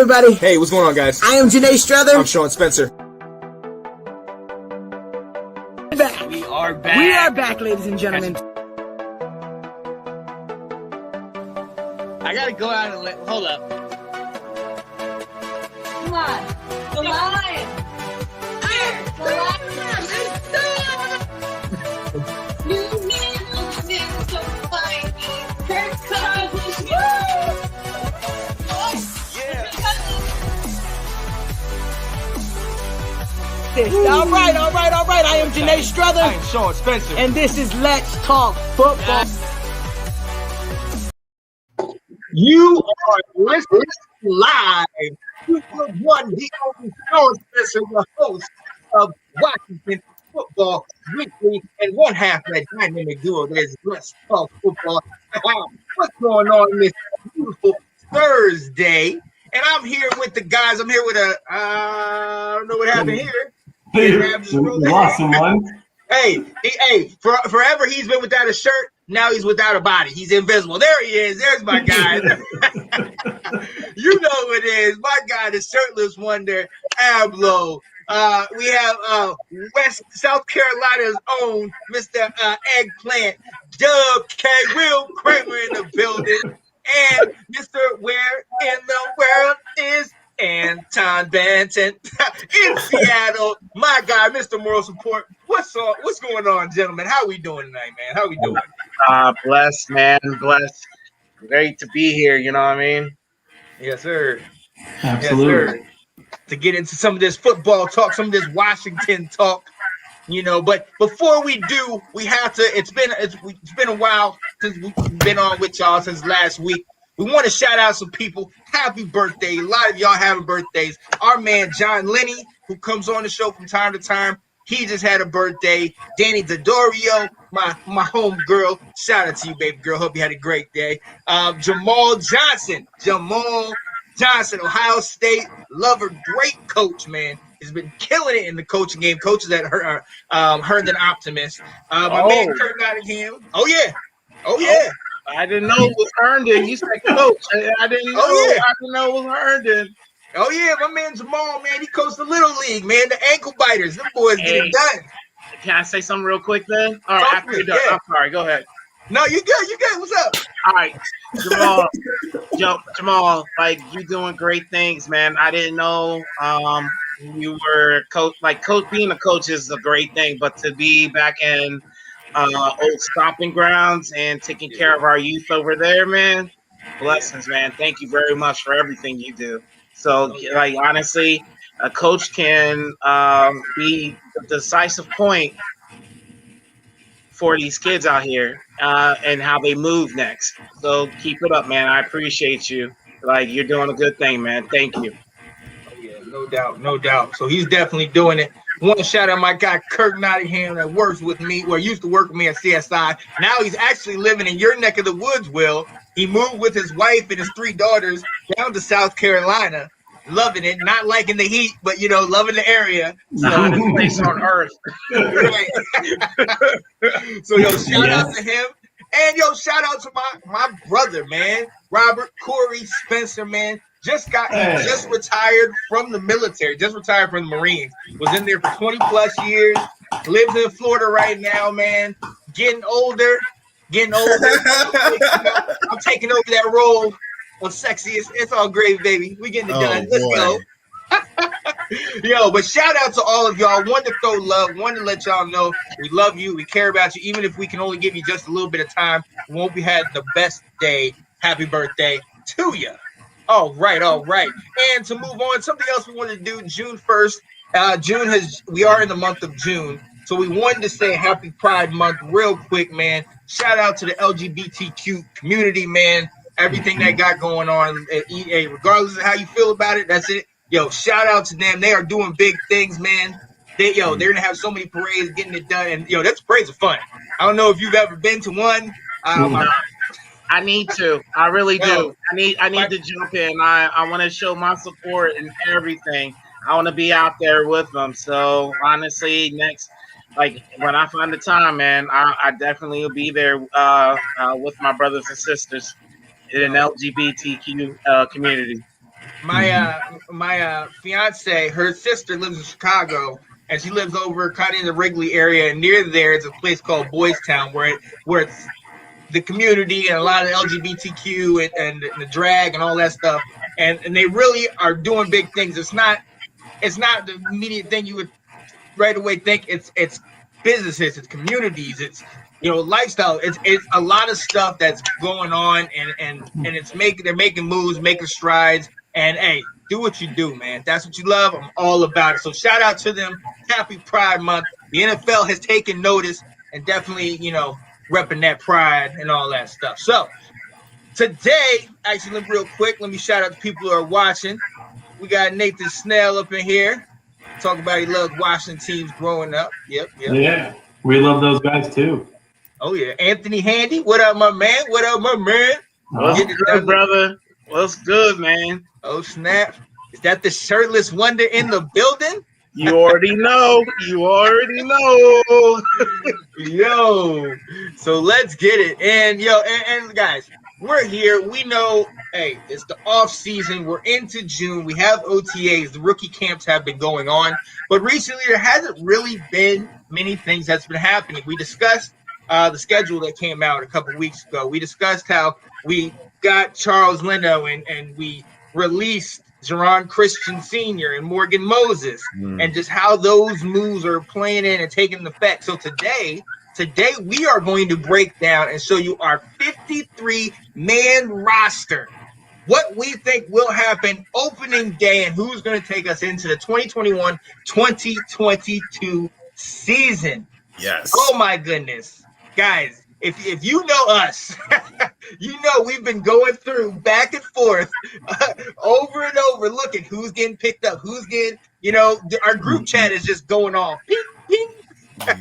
everybody. Hey, what's going on, guys? I am Janae Strother. I'm Sean Spencer. Back. We are back. We are back, ladies and gentlemen. I gotta go out and hold up. Come on. The lion. The lion. New man looks so fine. Kirk Cousins. All right. I am Janae Strother. I'm Sean Spencer. And this is Let's Talk Football. You are listening live to the one, the only Sean Spencer, the host of Washington Football Weekly, and one half of that dynamic duo that is Let's Talk Football. What's going on this beautiful Thursday? And I'm here with the guys. I'm here with I don't know what happened here. Lost someone. Hey, forever he's been without a shirt. Now he's without a body. He's invisible. There he is. There's my guy. You know who it is. My guy, the shirtless wonder, Ablo. We have South Carolina's own Mr. Eggplant, Dub K. Will Kramer in the building. And Mr. Where in the world is Anton Benton in Seattle? My guy, Mr. Moral Support. What's going on, gentlemen? How we doing tonight, man? How we doing? Blessed, man. Blessed. Great to be here, you know what I mean? Yes, sir. Absolutely. Yes, sir. To get into some of this football talk, some of this Washington talk, you know. But before we do, we have to. It's been a while since we've been on with y'all since last week. We want to shout out some people. Happy birthday. A lot of y'all having birthdays. Our man, John Lenny, who comes on the show from time to time, he just had a birthday. Danny Dodorio, my home girl. Shout out to you, baby girl. Hope you had a great day. Jamal Johnson, Ohio State lover, great coach, man. Has been killing it in the coaching game. Coaches at Herndon Optimist. My man, Kurt Nottingham. Oh, yeah. I didn't know it was Herndon. You said coach. I didn't know. Oh, yeah. I didn't know it was Herndon. Oh, yeah. My man Jamal, man, he coached the Little League, man. The ankle biters. Them boys get it done. Can I say something real quick then? All right, after you're done. Yeah. I'm sorry. Go ahead. No, you good. What's up? All right, Jamal, like, you doing great things, man. I didn't know you were coach. Like, being a coach is a great thing, but to be back in old stomping grounds and taking care of our youth over there, man, blessings, man. Thank you very much for everything you do. So, like, honestly, a coach can be the decisive point for these kids out here and how they move next. So keep it up, man. I appreciate you. Like, you're doing a good thing, man. Thank you. Oh, yeah, no doubt. So he's definitely doing it. I want to shout out my guy, Kirk Nottingham, that works with me, or used to work with me at CSI. Now he's actually living in your neck of the woods, Will. He moved with his wife and his 3 daughters down to South Carolina. Loving it, not liking the heat, but, you know, loving the area. So this place on earth. Right. So, yo, shout out to him. And, yo, shout out to my brother, man. Robert Corey Spencer, man. Just retired from the military, just retired from the Marines. Was in there for 20 plus years. Lives in Florida right now, man. Getting older. I'm taking over that role of sexy. It's all great, baby. We getting it done. Let's go. Yo, but shout out to all of y'all. Wanted to throw love. Wanted to let y'all know we love you. We care about you. Even if we can only give you just a little bit of time, we won't be had the best day. Happy birthday to you. All right. And to move on, something else we wanted to do June 1st. We are in the month of June. So we wanted to say Happy Pride Month real quick, man. Shout out to the LGBTQ community, man. Everything they got going on at EA, regardless of how you feel about it, that's it. Yo, shout out to them. They are doing big things, man. They're gonna have so many parades getting it done, and yo, that's parades are fun. I don't know if you've ever been to one. I need to. I really do. I need to jump in. I want to show my support and everything. I want to be out there with them. So honestly, when I find the time, man, I definitely will be there with my brothers and sisters in an LGBTQ community. my fiance, her sister lives in Chicago, and she lives over kind of in the Wrigley area. And near there is a place called Boys Town, where it's the community and a lot of LGBTQ and the drag and all that stuff. And they really are doing big things. It's not the immediate thing you would right away think. It's businesses, it's communities, it's lifestyle. It's a lot of stuff that's going on, and they're making moves, making strides. And hey, do what you do, man. That's what you love. I'm all about it. So shout out to them. Happy Pride Month. The NFL has taken notice and definitely, repping that pride and all that stuff. So today, actually, real quick, let me shout out to people who are watching. We got Nathan Snell up in here. Talk about he loves watching teams growing up. Yep. Yeah, we love those guys too. Oh yeah, Anthony Handy. What up, my man? What's good, brother? What's good, man? Oh snap! Is that the shirtless wonder in the building? You already know. Yo, so let's get it. And and guys, we're here. We know, hey, it's the off season. We're into June. We have OTAs. The rookie camps have been going on, but recently there hasn't really been many things that's been happening. We discussed the schedule that came out a couple weeks ago. We discussed how we got Charles Leno and we released Jerron Christian Sr. and Morgan Moses, and just how those moves are playing in and taking effect. So today we are going to break down and show you our 53-man roster, what we think will happen opening day, and who's going to take us into the 2021-2022 season. Yes. Oh my goodness. Guys, if you know us, we've been going through back and forth over and over, looking who's getting picked up, who's getting, our group chat is just going off. Ping, ping.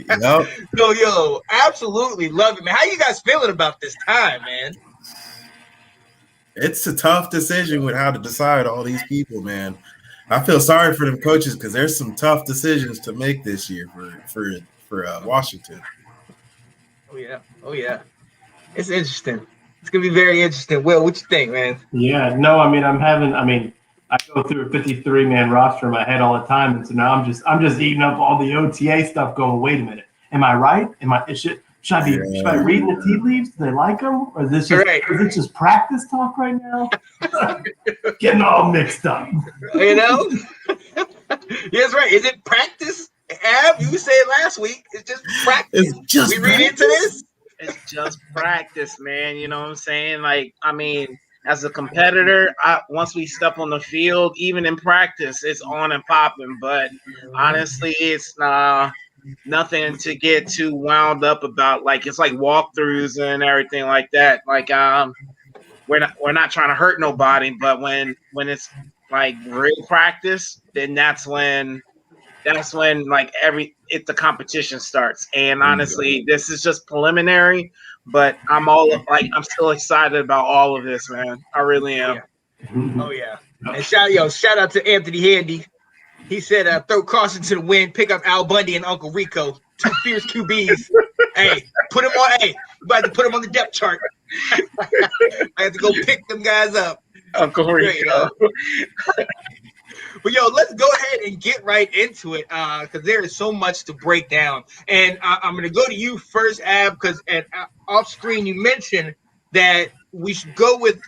Yep. So, absolutely love it, man. How you guys feeling about this time, man? It's a tough decision with how to decide all these people, man. I feel sorry for them coaches because there's some tough decisions to make this year for Washington. Oh yeah. It's interesting. It's gonna be very interesting. Will, what you think, man? Yeah, no, I go through a 53-man roster in my head all the time, and so now I'm just eating up all the OTA stuff. Going, wait a minute, am I right? Should I be reading the tea leaves? Do they like them, or is this just practice talk right now? Getting all mixed up. Yes, right. Is it practice? Ab, you said last week. It's just practice. It's just we read into this. It's just practice, man. You know what I'm saying? As a competitor, once we step on the field, even in practice, it's on and popping. But honestly, it's nothing to get too wound up about. It's like walkthroughs and everything like that. We're not trying to hurt nobody, but when it's like real practice, then that's when the competition starts. And honestly, this is just preliminary, but I'm still excited about all of this, man. I really am. Oh yeah. And shout out to Anthony Handy. He said, throw caution to the wind, pick up Al Bundy and Uncle Rico, two fierce QBs. Hey, put him on. Hey, you about to put him on the depth chart. I have to go pick them guys up. Uncle Rico. But let's go ahead and get right into it, because there is so much to break down. And I'm going to go to you first, Ab, because off screen you mentioned that we should go with,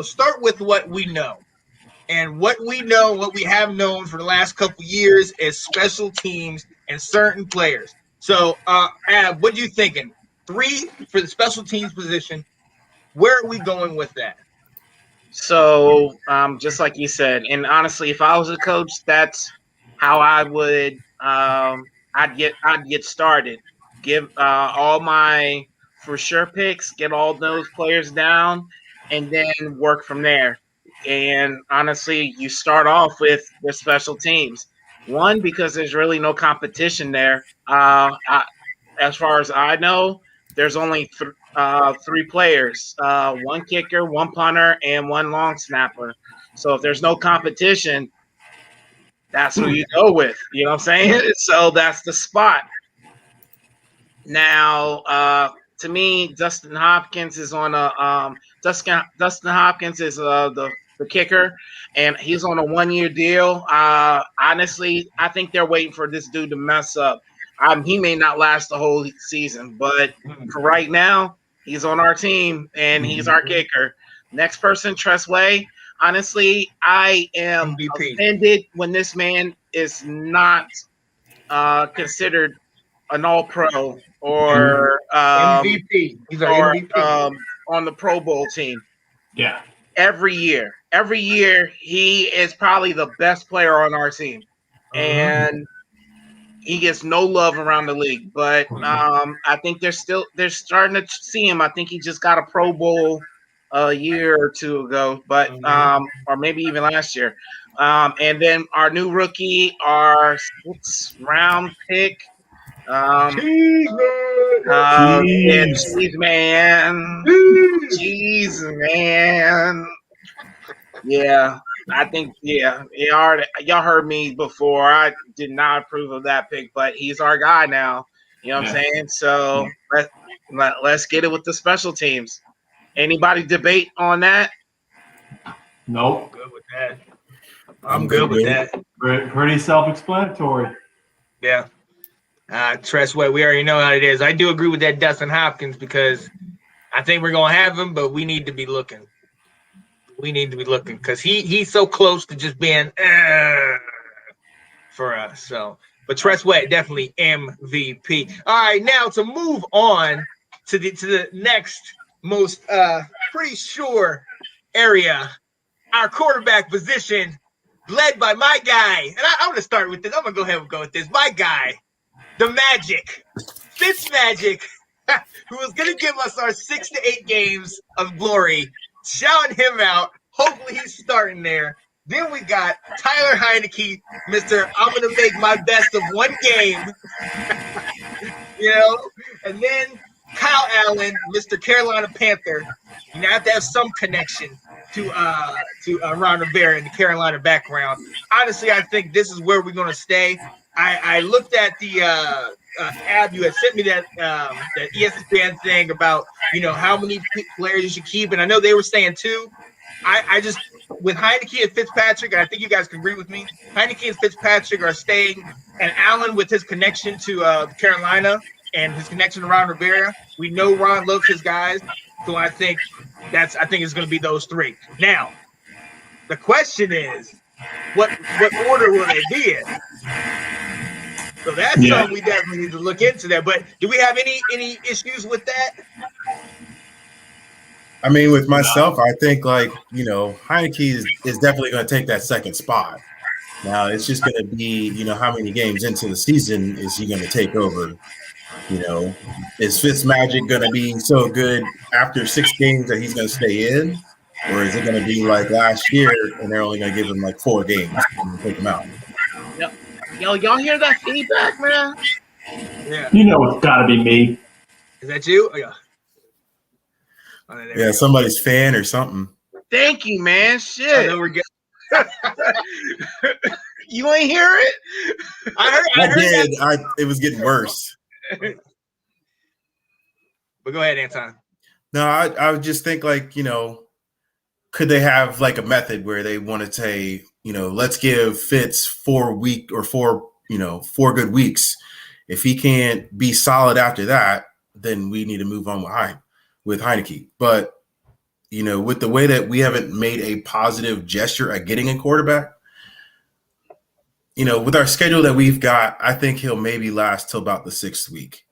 start with what we know. And what we know, what we have known for the last couple years is special teams and certain players. So, Ab, what are you thinking? 3 for the special teams position. Where are we going with that? So, just like you said, and honestly, if I was a coach, that's how I would. I'd get started. Give all my for sure picks, get all those players down, and then work from there. And honestly, you start off with the special teams. One, because there's really no competition there. As far as I know, there's only 3 players, 1 kicker, 1 punter, and 1 long snapper. So if there's no competition, that's who you go with. You know what I'm saying? So that's the spot. Now, to me, Dustin Hopkins is on a Dustin Hopkins is the the kicker, and he's on a 1-year deal. Honestly, I think they're waiting for this dude to mess up. He may not last the whole season, but for right now, he's on our team and he's our kicker. Next person, Tresway. Honestly, I am offended when this man is not considered an All-Pro or MVP. He's our MVP. On the Pro Bowl team. Yeah. Every year, he is probably the best player on our team, and he gets no love around the league. But I think they're starting to see him. I think he just got a Pro Bowl a year or two ago, but or maybe even last year. And then our new rookie, our 6th round pick. Cheese man. Yeah, I think y'all heard me before. I did not approve of that pick, but he's our guy now. You know what I'm saying? So let's get it with the special teams. Anybody debate on that? Nope. Good with that. I'm good with that. Pretty self-explanatory. Yeah. Tresway, we already know how it is. I do agree with that Dustin Hopkins because I think we're going to have him, but we need to be looking. Because he's so close to just being for us. So, but Tresway, definitely MVP. All right, now to move on to the next most pretty sure area, our quarterback position, led by my guy. And I'm going to start with this. I'm going to go ahead and go with this. My guy, the Magic, Fitzmagic, who is going to give us our 6 to 8 games of glory. Shouting him out. Hopefully he's starting there. Then we got Tyler Heineke, Mr. I'm going to make my best of one game. And then Kyle Allen, Mr. Carolina Panther. You have to have some connection to Ron Rivera in the Carolina background. Honestly, I think this is where we're going to stay. I looked at the app. You had sent me that ESPN thing about how many players you should keep, and I know they were saying 2. I just with Heineke and Fitzpatrick, and I think you guys can agree with me. Heineke and Fitzpatrick are staying, and Allen with his connection to Carolina and his connection to Ron Rivera. We know Ron loves his guys, so I think it's going to be those 3. Now, the question is, what order will they be in? So that's something we definitely need to look into that. But do we have any issues with that? I mean, with myself, I think Heineke is definitely going to take that second spot. Now it's just going to be, how many games into the season is he going to take over? Is Fitzmagic going to be so good after 6 games that he's going to stay in? Or is it going to be like last year and they're only going to give him 4 games and take him out? Yep. Yo, y'all hear that feedback, man? Yeah. It's got to be me. Is that you? Oh, yeah. Yeah, somebody's fan or something. Thank you, man. Shit. I know we're good. You ain't hear it? I heard that. It was getting worse. But go ahead, Anton. No, I would just think could they have a method where they want to say, let's give Fitz 4 good weeks. If he can't be solid after that, then we need to move on with Heineke. But, with the way that we haven't made a positive gesture at getting a quarterback, with our schedule that we've got, I think he'll maybe last till about the 6th week.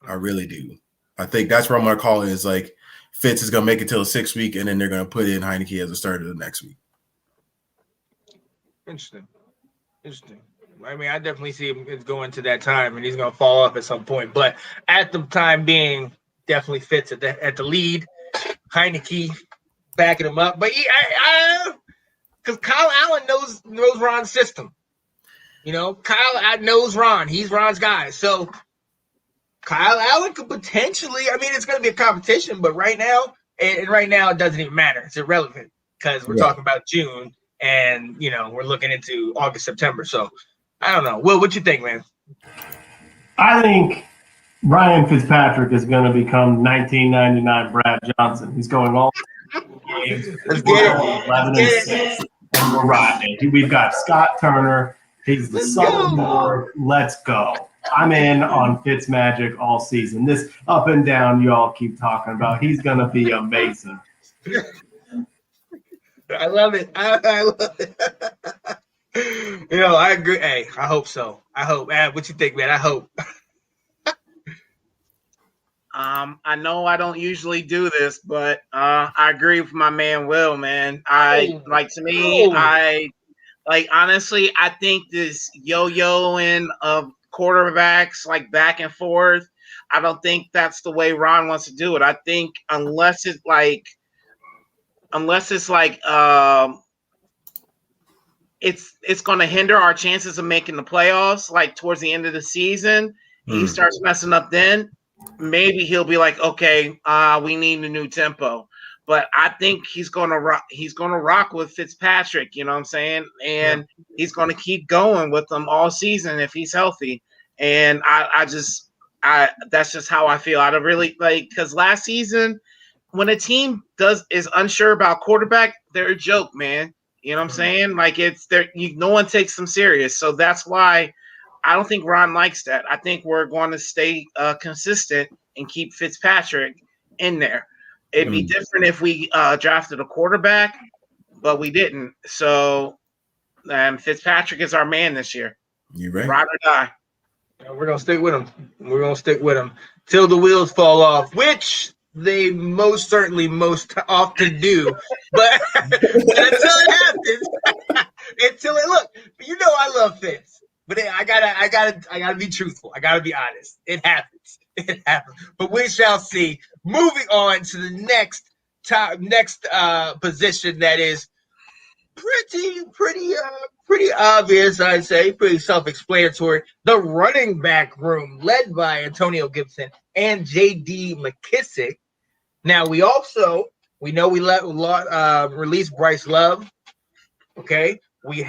I really do. I think that's where I'm going to call it is Fitz is going to make it till the 6th week, and then they're going to put in Heineke as a starter the next week. Interesting. I mean, I definitely see him going to that time, and he's going to fall off at some point. But at the time being, definitely Fitz at the lead. Heineke backing him up. But because Kyle Allen knows Ron's system. Kyle knows Ron. He's Ron's guy. So Kyle Allen could potentially, it's going to be a competition, but right now it doesn't even matter. It's irrelevant because we're talking about June and, we're looking into August, September. So I don't know. Will, what you think, man? I think Ryan Fitzpatrick is going to become 1999 Brad Johnson. He's going all games. Let's We're get it. going 11 and Let's 6, and we're riding it. We've got Scott Turner. He's the sophomore. Let's go. I'm in on Fitzmagic all season. This up and down you all keep talking about. He's going to be amazing. I love it. I love it. I agree. Hey, I hope so. I hope. What you think, man? I hope. I know I don't usually do this, but I agree with my man Will, man. I honestly, I think this yo-yoing of quarterbacks like back and forth, I don't think that's the way Ron wants to do it. I think unless it's like it's going to hinder our chances of making the playoffs like towards the end of the season. He starts messing up then. Maybe he'll be like, okay, we need a new tempo. But I think he's gonna rock with Fitzpatrick, you know what I'm saying? And he's gonna keep going with them all season if he's healthy. And that's just how I feel. I don't really because last season when a team is unsure about quarterback, they're a joke, man. You know what I'm saying? Like no one takes them serious. So that's why I don't think Ron likes that. I think we're going to stay consistent and keep Fitzpatrick in there. It'd be different if we drafted a quarterback, but we didn't. So Fitzpatrick is our man this year. You right? Ride or die. We're gonna stick with him. We're gonna stick with him till the wheels fall off, which they most certainly most often do. But until it happens, look, I love Fitz. But I gotta be truthful. I gotta be honest. It happens. It happens. But we shall see. Moving on to the next position that is pretty obvious, I'd say, pretty self-explanatory. The running back room, led by Antonio Gibson and J.D. McKissick. Now we released Bryce Love. Okay, we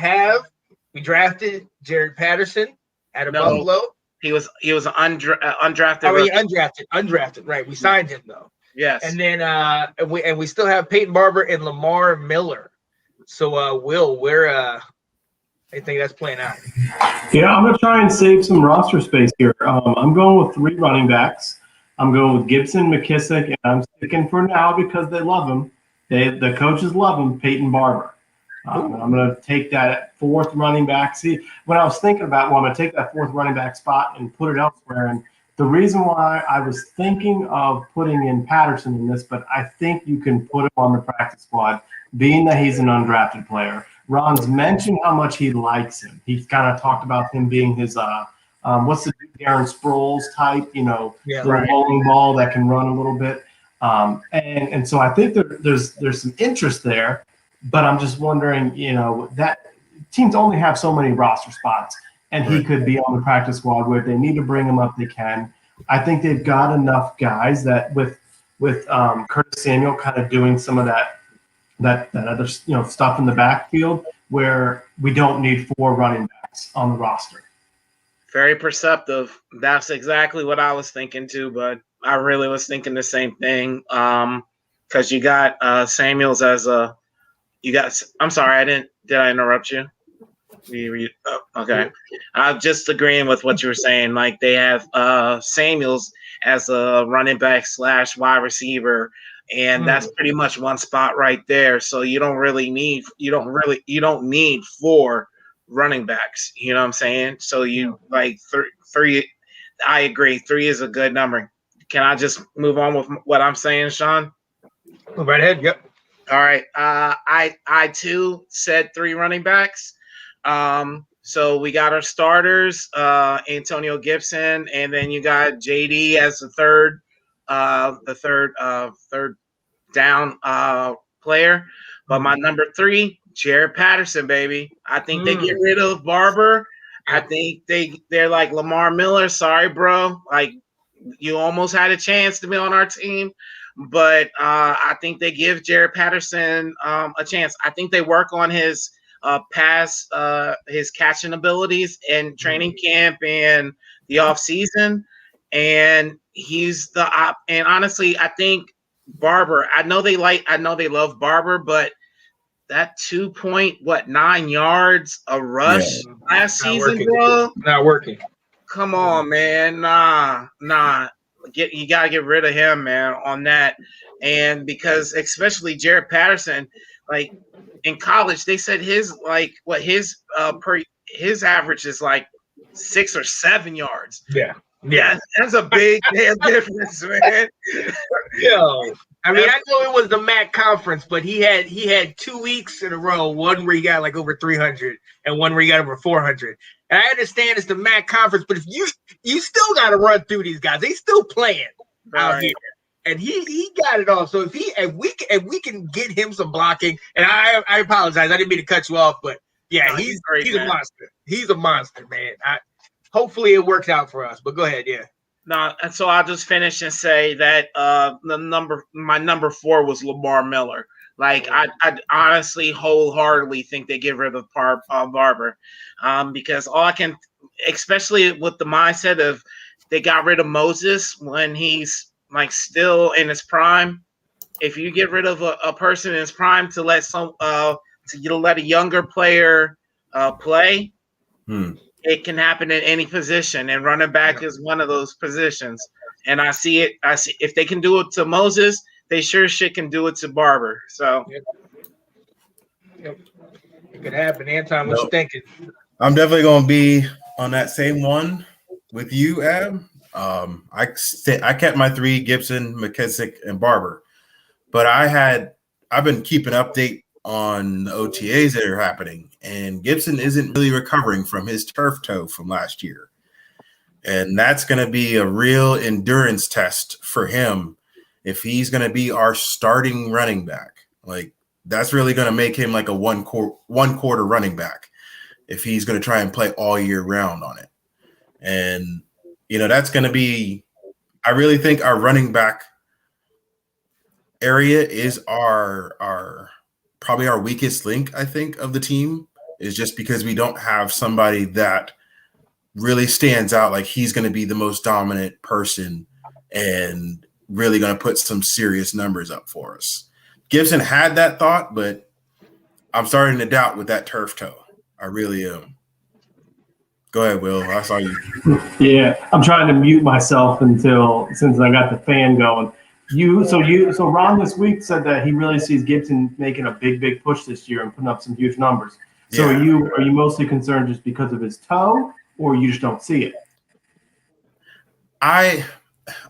drafted Jared Patterson out of Buffalo. He was undrafted. I mean, undrafted. Right. We signed him though. Yes. And then we still have Peyton Barber and Lamar Miller. So Will, where I think that's playing out. Yeah, I'm gonna try and save some roster space here. I'm going with 3 running backs. I'm going with Gibson, McKissick, and I'm sticking for now because they love him. The coaches love him. Peyton Barber. I'm going to take that 4th running back. See, when I was thinking about, I'm going to take that 4th running back spot and put it elsewhere. And the reason why I was thinking of putting in Patterson in this, but I think you can put him on the practice squad, being that he's an undrafted player. Ron's mentioned how much he likes him. He's kind of talked about him being his, what's the Darren Sproles type, the bowling ball that can run a little bit. And so I think there's some interest there. But I'm just wondering, that teams only have so many roster spots, and he could be on the practice squad where if they need to bring him up, they can. I think they've got enough guys that with Curtis Samuel kind of doing some of that other stuff in the backfield where we don't need 4 running backs on the roster. Very perceptive. That's exactly what I was thinking too, but I really was thinking the same thing. Because you got Samuels as a. I'm sorry, did I interrupt you? Okay. I'm just agreeing with what you were saying. Like they have Samuels as a running back / wide receiver, and that's pretty much one spot right there. So you don't need 4 running backs. You know what I'm saying? So you like 3. I agree. 3 is a good number. Can I just move on with what I'm saying, Sean? Go right ahead. Yep. All right. I too said 3 running backs. So we got our starters, Antonio Gibson, and then you got JD as the third down player. But my number 3, Jared Patterson, baby. I think they get rid of Barber. I think they're like Lamar Miller. Sorry, bro. Like you almost had a chance to be on our team. But I think they give Jared Patterson a chance. I think they work on his his catching abilities in training camp and the off season, and he's and honestly, I think Barber. I know they love Barber, but that 9 yards a rush last season, bro. Not working. Come on, man. Nah. You gotta get rid of him, man, on that. And because especially Jared Patterson, like in college, they said his average is like 6 or 7 yards. Yeah. That's a big damn difference, man. Yo, I mean, I know it was the MAC conference, but he had 2 weeks in a row, one where he got like over 300 and one where he got over 400. And I understand it's the MAC conference, but if you still got to run through these guys, they still playing out here, and he got it all. So if we can get him some blocking, and I apologize, I didn't mean to cut you off, but yeah, he's a monster. He's a monster, man. Hopefully it works out for us. But go ahead, yeah. No, and so I'll just finish and say that my number 4 was Lamar Miller. Like I honestly, wholeheartedly think they get rid of Barber, because all I can, especially with the mindset of they got rid of Moses when he's like still in his prime. If you get rid of a person in his prime to let a younger player play. It can happen in any position, and running back is one of those positions. And I see if they can do it to Moses, they sure shit can do it to Barber. So Yep. It could happen. Anton, what you thinking? I'm definitely going to be on that same one with you, Ab. I kept my 3: Gibson, McKissick, and Barber. But I've been keeping update on the OTAs that are happening, and Gibson isn't really recovering from his turf toe from last year. And that's going to be a real endurance test for him if he's going to be our starting running back. Like, that's really going to make him like a one quarter running back if he's going to try and play all year round on it. And, that's going to be – I really think our running back area is probably our weakest link, I think, of the team, is just because we don't have somebody that really stands out like he's going to be the most dominant person and really going to put some serious numbers up for us. Gibson had that thought, but I'm starting to doubt with that turf toe. I really am. Go ahead, Will. I saw you. Yeah, I'm trying to mute myself since I got the fan going. So Ron this week said that he really sees Gibson making a big push this year and putting up some huge numbers. So Yeah. are you mostly concerned just because of his toe, or you just don't see it? I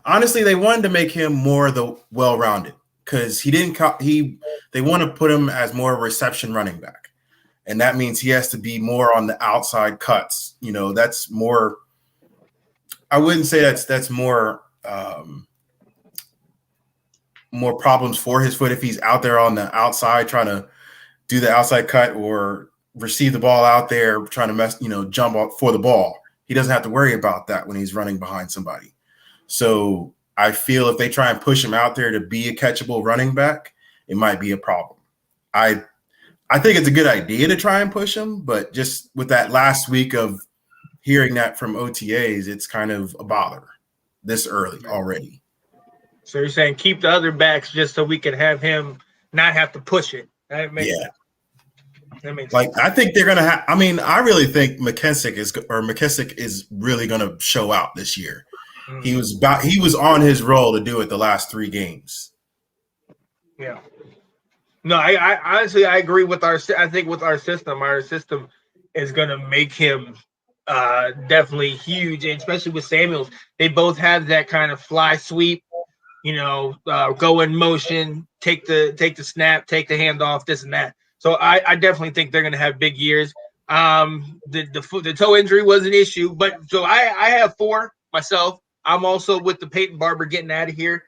honestly, they wanted to make him more the well-rounded because they want to put him as more reception running back, and that means he has to be more on the outside cuts. That's more. I wouldn't say that's more. More problems for his foot if he's out there on the outside trying to do the outside cut or receive the ball out there trying to jump up for the ball. He doesn't have to worry about that when he's running behind somebody. So I feel if they try and push him out there to be a catchable running back, it might be a problem. I think it's a good idea to try and push him, but just with that last week of hearing that from OTAs, it's kind of a bother this early already. So you're saying keep the other backs just so we can have him not have to push it. That makes sense. That makes sense. I think they're going to have – I mean, I really think McKissick is really going to show out this year. Mm-hmm. He was on his roll to do it the last 3 games. Yeah. No, I honestly agree with our system. Our system is going to make him definitely huge, and especially with Samuels. They both have that kind of fly sweep. Go in motion, take the snap, take the handoff, this and that. So I definitely think they're going to have big years. The toe injury was an issue, but so I have 4 myself. I'm also with the Peyton Barber getting out of here.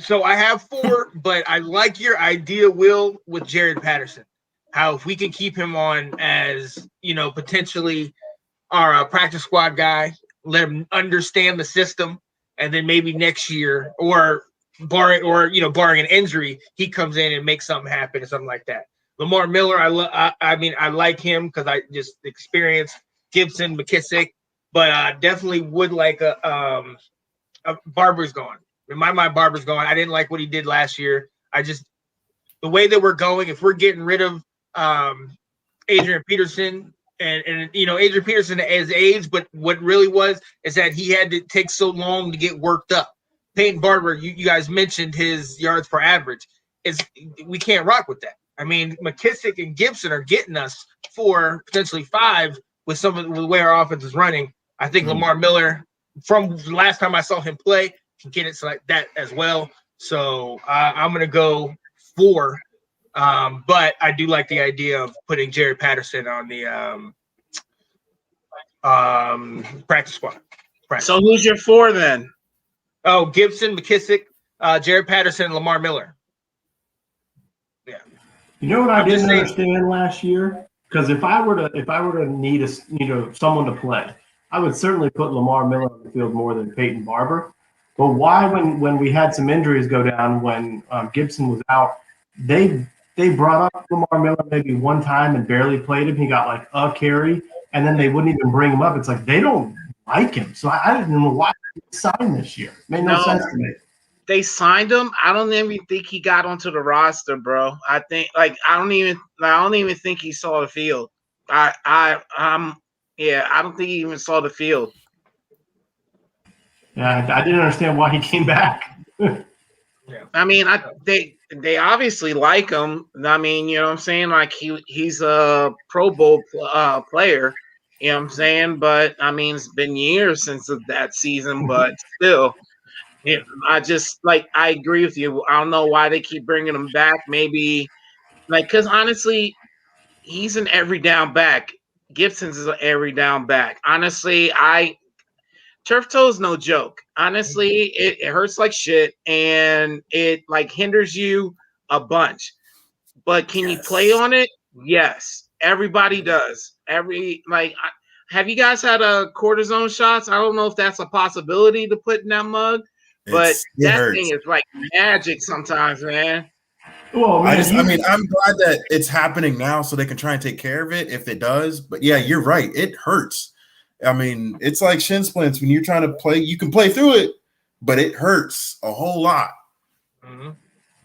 So I have 4, but I like your idea, Will, with Jared Patterson. How if we can keep him on as potentially our practice squad guy. Let him understand the system, and then maybe next year, barring an injury, he comes in and makes something happen or something like that. Lamar Miller, I like him because I just experienced Gibson, McKissick, but I definitely would like a Barber's gone. In my mind, Barber's gone. I didn't like what he did last year. The way that we're going, if we're getting rid of Adrian Peterson, and Adrian Peterson has aged, but what really was is that he had to take so long to get worked up. Peyton Barber, you guys mentioned his yards per average. We can't rock with that. I mean, McKissick and Gibson are getting us 4, potentially 5 with the way our offense is running. I think Lamar Miller, from the last time I saw him play, can get it like that as well. So I'm going to go 4. But I do like the idea of putting Jared Patterson on the practice squad. So who's your 4 then? Oh, Gibson, McKissick, Jared Patterson, and Lamar Miller. Yeah. You know what I didn't understand last year? Because if I were to need someone to play, I would certainly put Lamar Miller on the field more than Peyton Barber. But why, when we had some injuries go down, when Gibson was out, they brought up Lamar Miller maybe one time and barely played him. He got like a carry, and then they wouldn't even bring him up. It's like they don't like him. So I didn't know why he signed this year. It made no sense to me. They signed him. I don't even think he got onto the roster, bro. I think I don't even think he saw the field. I don't think he even saw the field. Yeah, I didn't understand why he came back. I mean, they obviously like him. I mean, you know what I'm saying? Like he's a Pro Bowl player. You know what I'm saying? But I mean, it's been years since that season, but still. Yeah, I agree with you. I don't know why they keep bringing him back. Maybe because honestly, he's an every down back. Gibson's is an every down back. Honestly, turf toe is no joke. Honestly, it hurts like shit, and it hinders you a bunch. But can you play on it? Yes, everybody does. Have you guys had a cortisone shots? I don't know if that's a possibility to put in that mug. But that thing is like magic sometimes, man. Well, man, I'm glad that it's happening now so they can try and take care of it if it does. But yeah, you're right. It hurts. I mean, it's like shin splints when you're trying to play. You can play through it, but it hurts a whole lot. Mm-hmm.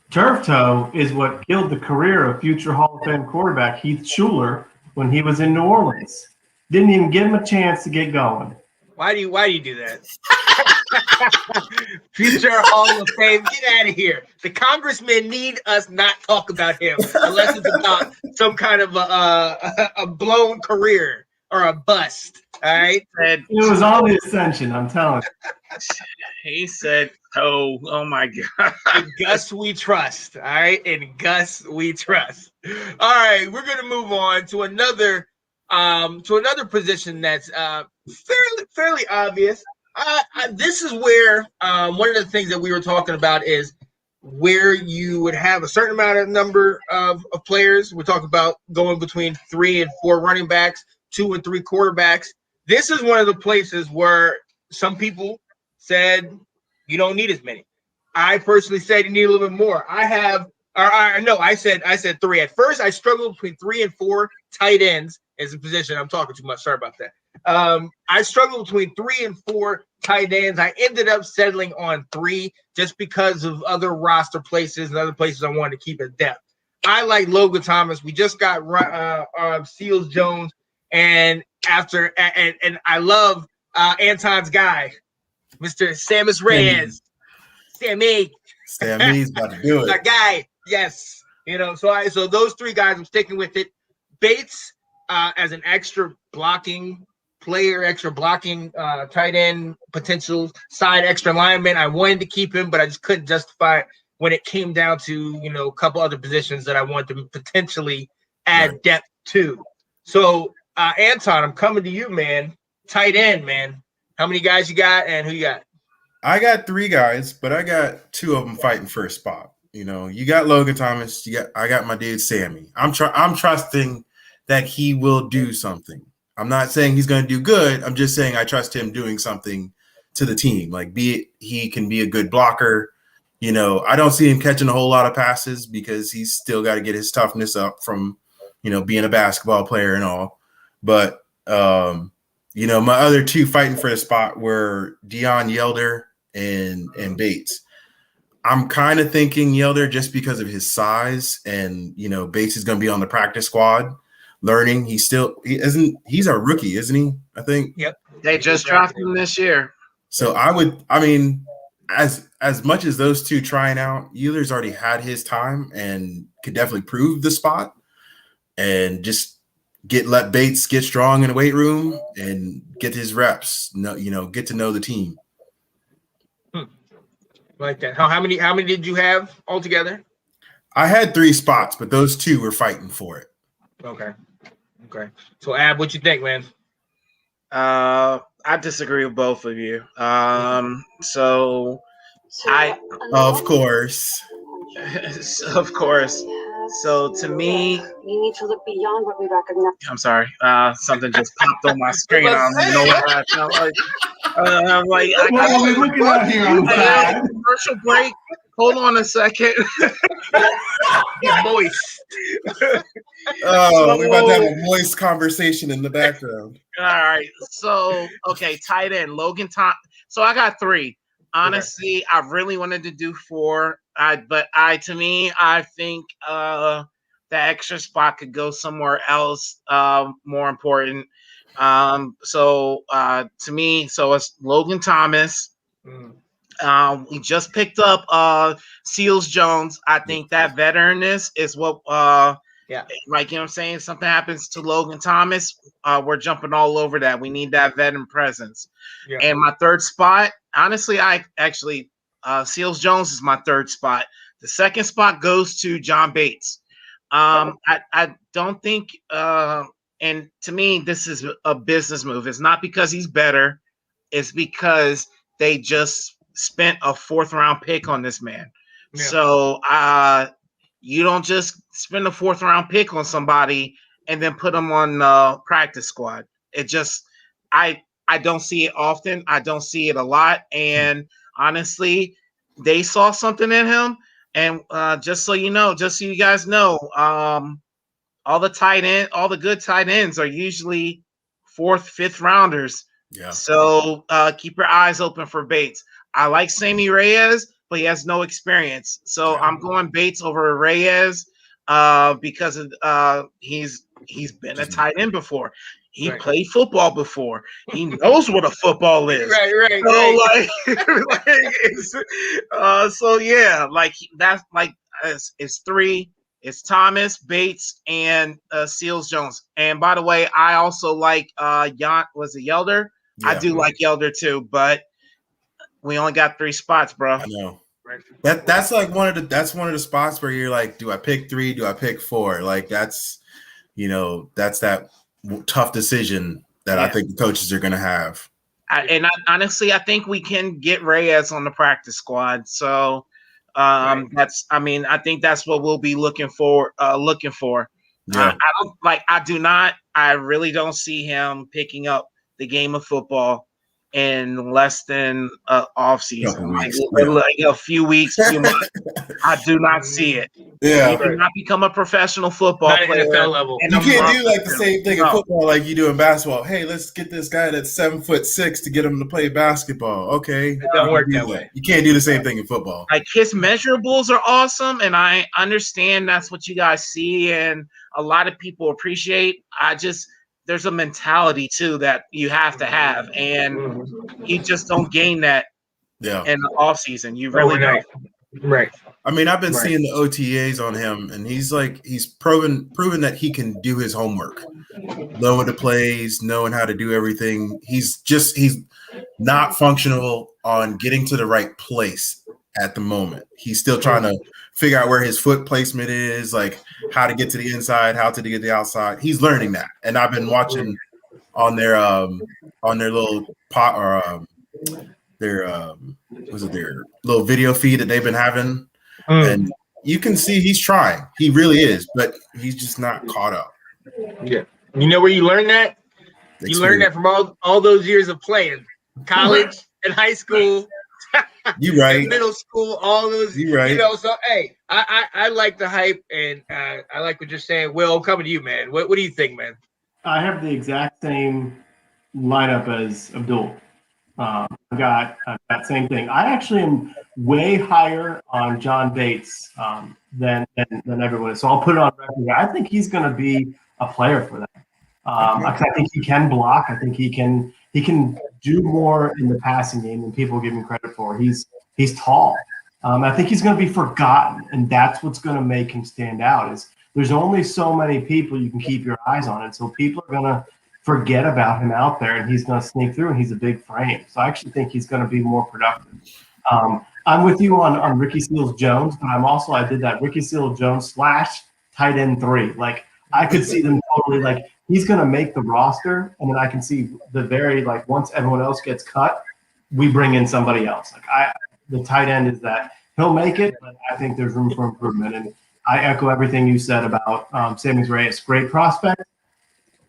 Turf toe is what killed the career of future Hall of Fame quarterback Heath Shuler when he was in New Orleans. Didn't even give him a chance to get going. Why do you do that? Future Hall of Fame, get out of here. The congressmen need us not talk about him unless it's about some kind of a blown career or a bust. All right. It was on the ascension, I'm telling you. He said, oh my God. In Gus we trust. All right. In Gus we trust. All right, we're gonna move on to another position that's fairly obvious. This is where one of the things that we were talking about is where you would have a certain number of players. We're talking about going between 3 and 4 running backs, 2 and 3 quarterbacks. This is one of the places where some people said you don't need as many. I personally said you need a little bit more. I said 3. At first, I struggled between 3 and 4 tight ends as a position. I'm talking too much. Sorry about that. I struggled between 3 and 4 tight ends. I ended up settling on 3 just because of other roster places and other places I wanted to keep at depth. I like Logan Thomas. We just got Seals Jones, and I love Anton's guy, Mr. Samus Reyes. Sammy's about to do it. That guy, yes. So those 3 guys, I'm sticking with it. Bates as an extra blocking player, extra blocking tight end, potential side extra lineman. I wanted to keep him, but I just couldn't justify it when it came down to, a couple other positions that I wanted to potentially add depth to. So, Anton, I'm coming to you, man. Tight end, man. How many guys you got and who you got? I got 3 guys, but I got 2 of them fighting for a spot. You got Logan Thomas. I got my dude Sammy. I'm trusting that he will do something. I'm not saying he's going to do good. I'm just saying I trust him doing something to the team. He can be a good blocker. I don't see him catching a whole lot of passes because he's still got to get his toughness up from, being a basketball player and all. But, my other 2 fighting for the spot were Deion Yelder and Bates. I'm kind of thinking Yelder just because of his size, and Bates is going to be on the practice squad, learning. He's a rookie, isn't he? I think. Yep. They just drafted him this year. So as much as those two trying out, Euler's already had his time and could definitely prove the spot, and just let Bates get strong in the weight room and get his reps. Get to know the team. Like that. How many did you have altogether? I had 3 spots, but those 2 were fighting for it. Okay. So Ab, what you think, man? I disagree with both of you. So Of course. of course. So to me, you need to look beyond what we recognize. I'm sorry. Something just popped on my screen. I don't know what that felt like. I'm like, What are we looking at here on the I got side? a commercial break. Hold on a second. Get moist. We're about to have a moist conversation in the background. All right. So, okay, tight end, Logan Tom. So I got 3. Honestly, I really wanted to do 4. I think the extra spot could go somewhere else, more important. So to me, so it's Logan Thomas. We just picked up Seals Jones. I think that veteranness is what like, you know what I'm saying? Something happens to Logan Thomas, we're jumping all over that. We need that veteran presence. Yeah. And my 3rd spot, honestly, I actually Seals Jones is my 3rd spot. The 2nd spot goes to John Bates. I don't think and to me, this is a business move. It's not because he's better. It's because they just spent a 4th round pick on this man. Yeah. So you don't just spend a 4th round pick on somebody and then put them on the practice squad. It just, I don't see it often. I don't see it a lot. And honestly, they saw something in him. And just so you guys know, all the good tight ends are usually 4th, 5th rounders. Yeah. So keep your eyes open for Bates. I like Sammy Reyes, but he has no experience. So I'm going Bates over Reyes because of, he's been a tight end before. He played football before. He knows what a football is. Right. So yeah, like that's like it's 3. It's Thomas, Bates, and Seals Jones. And by the way, I also like was it Yelder? Yeah. I do like Yelder too, but we only got 3 spots, bro. I know. That's like one of the spots where you're like, do I pick 3? Do I pick 4? Like that's that tough decision that I think the coaches are going to have. Honestly, I think we can get Reyes on the practice squad. So I think that's what we'll be looking for. Yeah. I really don't see him picking up the game of football in less than off season, like a few weeks, few months. I do not see it. Yeah, he cannot become a professional football player. NFL level. You can't do like the same thing in football like you do in basketball. Hey, let's get this guy that's 7'6" to get him to play basketball. Okay, it don't work that way. You can't do the same thing in football. Like his measurables are awesome, and I understand that's what you guys see, and a lot of people appreciate. There's a mentality too that you have to have, and you just don't gain that in the off season. You really don't. Right. I mean, I've been seeing the OTAs on him, and he's proven that he can do his homework, knowing the plays, knowing how to do everything. He's not functional on getting to the right place at the moment. He's still trying to figure out where his foot placement is, like how to get to the inside, how to get to the outside. He's learning that, and I've been watching on their little pot or their little video feed that they've been having, and you can see he's trying. He really is, but he's just not caught up. Yeah, you know where you learn that? You learn that from all those years of playing, college and high school. You right. Middle school, all those. You right. So hey, I like the hype, and I like what you're saying. Will, I'm coming to you, man. What do you think, man? I have the exact same lineup as Abdul. I've got same thing. I actually am way higher on John Bates than everyone is. So I'll put it on record. I think he's going to be a player for them. I think he can block. I think he can do more in the passing game than people give him credit for. He's tall. I think he's going to be forgotten, and that's what's going to make him stand out. Is there's only so many people you can keep your eyes on, and so people are going to forget about him out there, and he's going to sneak through, and he's a big frame. So I actually think he's going to be more productive. I'm with you on Ricky Seals-Jones, but I did that Ricky Seals-Jones / tight end 3. Like I could see them totally like he's going to make the roster, and then I can see the very like once everyone else gets cut, we bring in somebody else. Like the tight end is that he'll make it, but I think there's room for improvement. And I echo everything you said about Sammy Reyes. Great prospect,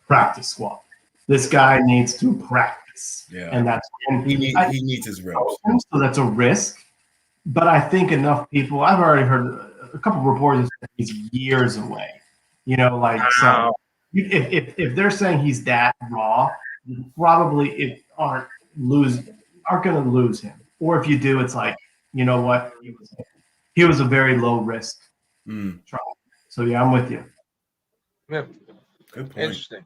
practice squad. This guy needs to practice, and that's he needs his reps. So that's a risk. But I think enough people. I've already heard a couple of reports that he's years away. You know, like so. If they're saying he's that raw, probably aren't going to lose him. Or if you do, it's like, you know what, he was a very low risk trial. So yeah, I'm with you. Yeah, good point. Interesting.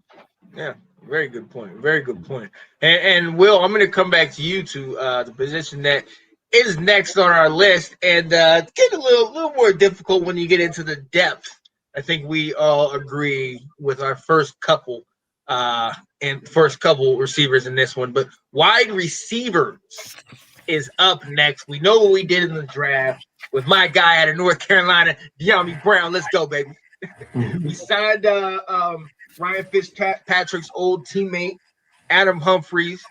Yeah, very good point. Very good point. And Will, I'm going to come back to you to the position that is next on our list, and get a little more difficult when you get into the depth. I think we all agree with our first couple receivers in this one, but wide receivers is up next. We know what we did in the draft with my guy out of North Carolina, De'Ami Brown. Let's go, baby. We signed Ryan Fitzpatrick's old teammate, Adam Humphries.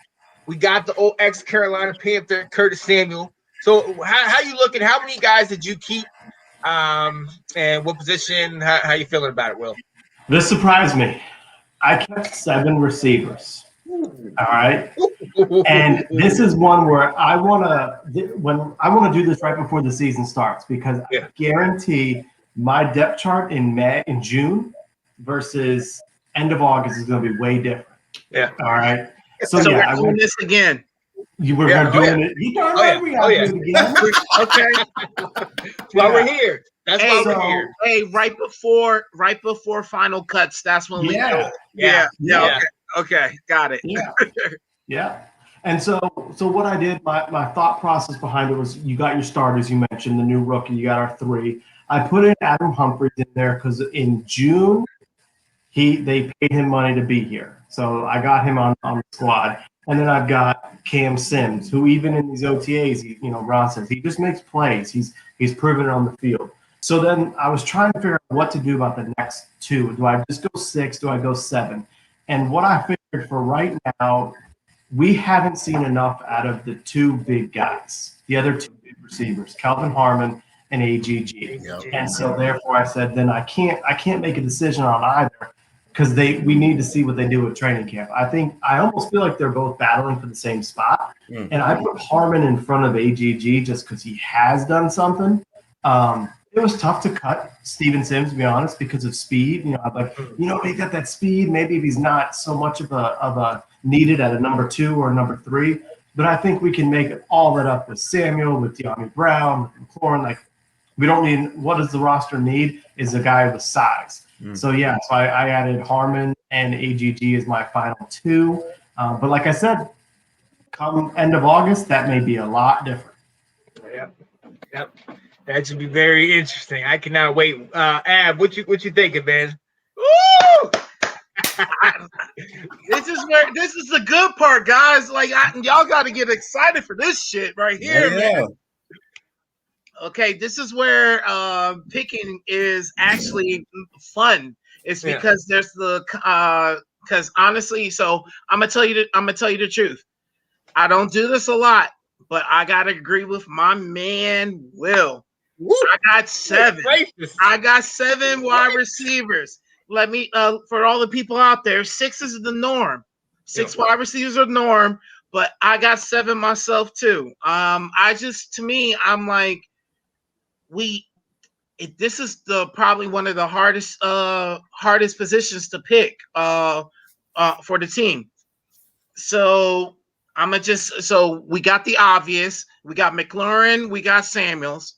We got the old ex-Carolina Panther, Curtis Samuel. So how you looking? How many guys did you keep? And what position? How you feeling about it, Will? This surprised me. I kept 7 receivers. All right, and this is one where I want to do this right before the season starts because I guarantee my depth chart in June versus end of August is going to be way different. Yeah. All right. So we're doing this again. You were going to do it. You darn right we got to do it again. Okay. That's why we're here. That's why we're here. Hey, right before final cuts. That's when we do it. Yeah. Okay. Got it. Yeah. And so what I did, my thought process behind it was you got your starters, you mentioned the new rookie, you got our 3. I put in Adam Humphries in there because in June they paid him money to be here. So I got him on the squad. And then I've got Cam Sims, who even in these OTAs, Ron says he just makes plays. He's proven it on the field. So then I was trying to figure out what to do about the next 2. Do I just go 6? Do I go 7? And what I figured for right now, we haven't seen enough out of the 2 big guys, the other 2 big receivers, Kelvin Harmon and AGG. Yep. And so therefore I said, then I can't make a decision on either because we need to see what they do at training camp. I almost feel like they're both battling for the same spot. And I put Harmon in front of AGG just because he has done something. It was tough to cut Steven Sims, to be honest, because of speed. I'm like, he got that speed. Maybe if he's not so much of a needed at a number 2 or number 3, but I think we can make all that up with Samuel, with De'Ami Brown, with McLaurin. Like, we don't need. What does the roster need? Is a guy with size. So I added Harmon and AGG as my final 2. But like I said, come end of August, that may be a lot different. Yep. That should be very interesting. I cannot wait. Ab, what you thinking, man? Woo! This is the good part, guys. Like y'all got to get excited for this shit right here, man. Okay, this is where picking is actually fun. It's because there's because honestly, so I'm gonna tell you the truth. I don't do this a lot, but I gotta agree with my man Will. Woo. I got 7. I got 7 wide receivers. Let me for all the people out there, 6 is the norm. 6 wide receivers are the norm, but I got 7 myself too. I'm like, this is probably one of the hardest positions to pick for the team. So So we got the obvious. We got McLaurin, we got Samuels,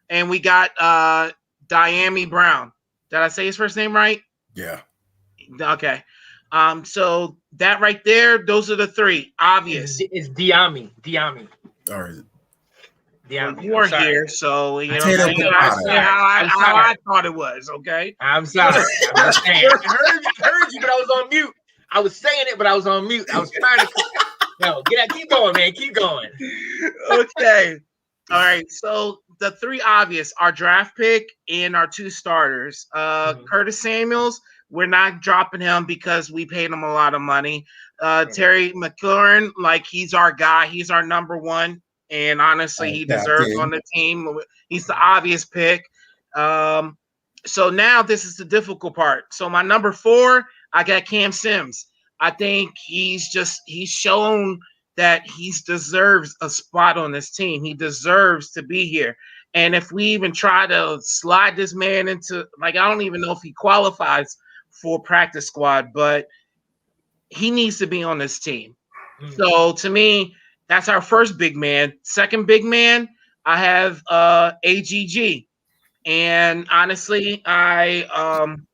and we got Diami Brown. Did I say his first name right? Yeah. Okay. So that right there, those are the three obvious. It's Diami. Or is it? Well, you weren't here, so you know. Potato, I said how I thought it was. Okay. I'm sorry. I'm just saying. I heard you, but I was on mute. I was saying it, but I was on mute. I was trying to. No, keep going, man. Keep going. Okay. All right. So the three obvious, our draft pick and our two starters. Curtis Samuels, we're not dropping him because we paid him a lot of money. Terry McLaurin, like he's our guy. He's our number one. And honestly, he deserves on the team. He's the obvious pick. So now this is the difficult part. So my number 4, I got Cam Sims. I think he's shown that he deserves a spot on this team. He deserves to be here. And if we even try to slide this man into, like, I don't even know if he qualifies for practice squad, but he needs to be on this team. So to me, that's our first big man. Second big man, I have AGG. And honestly, I'm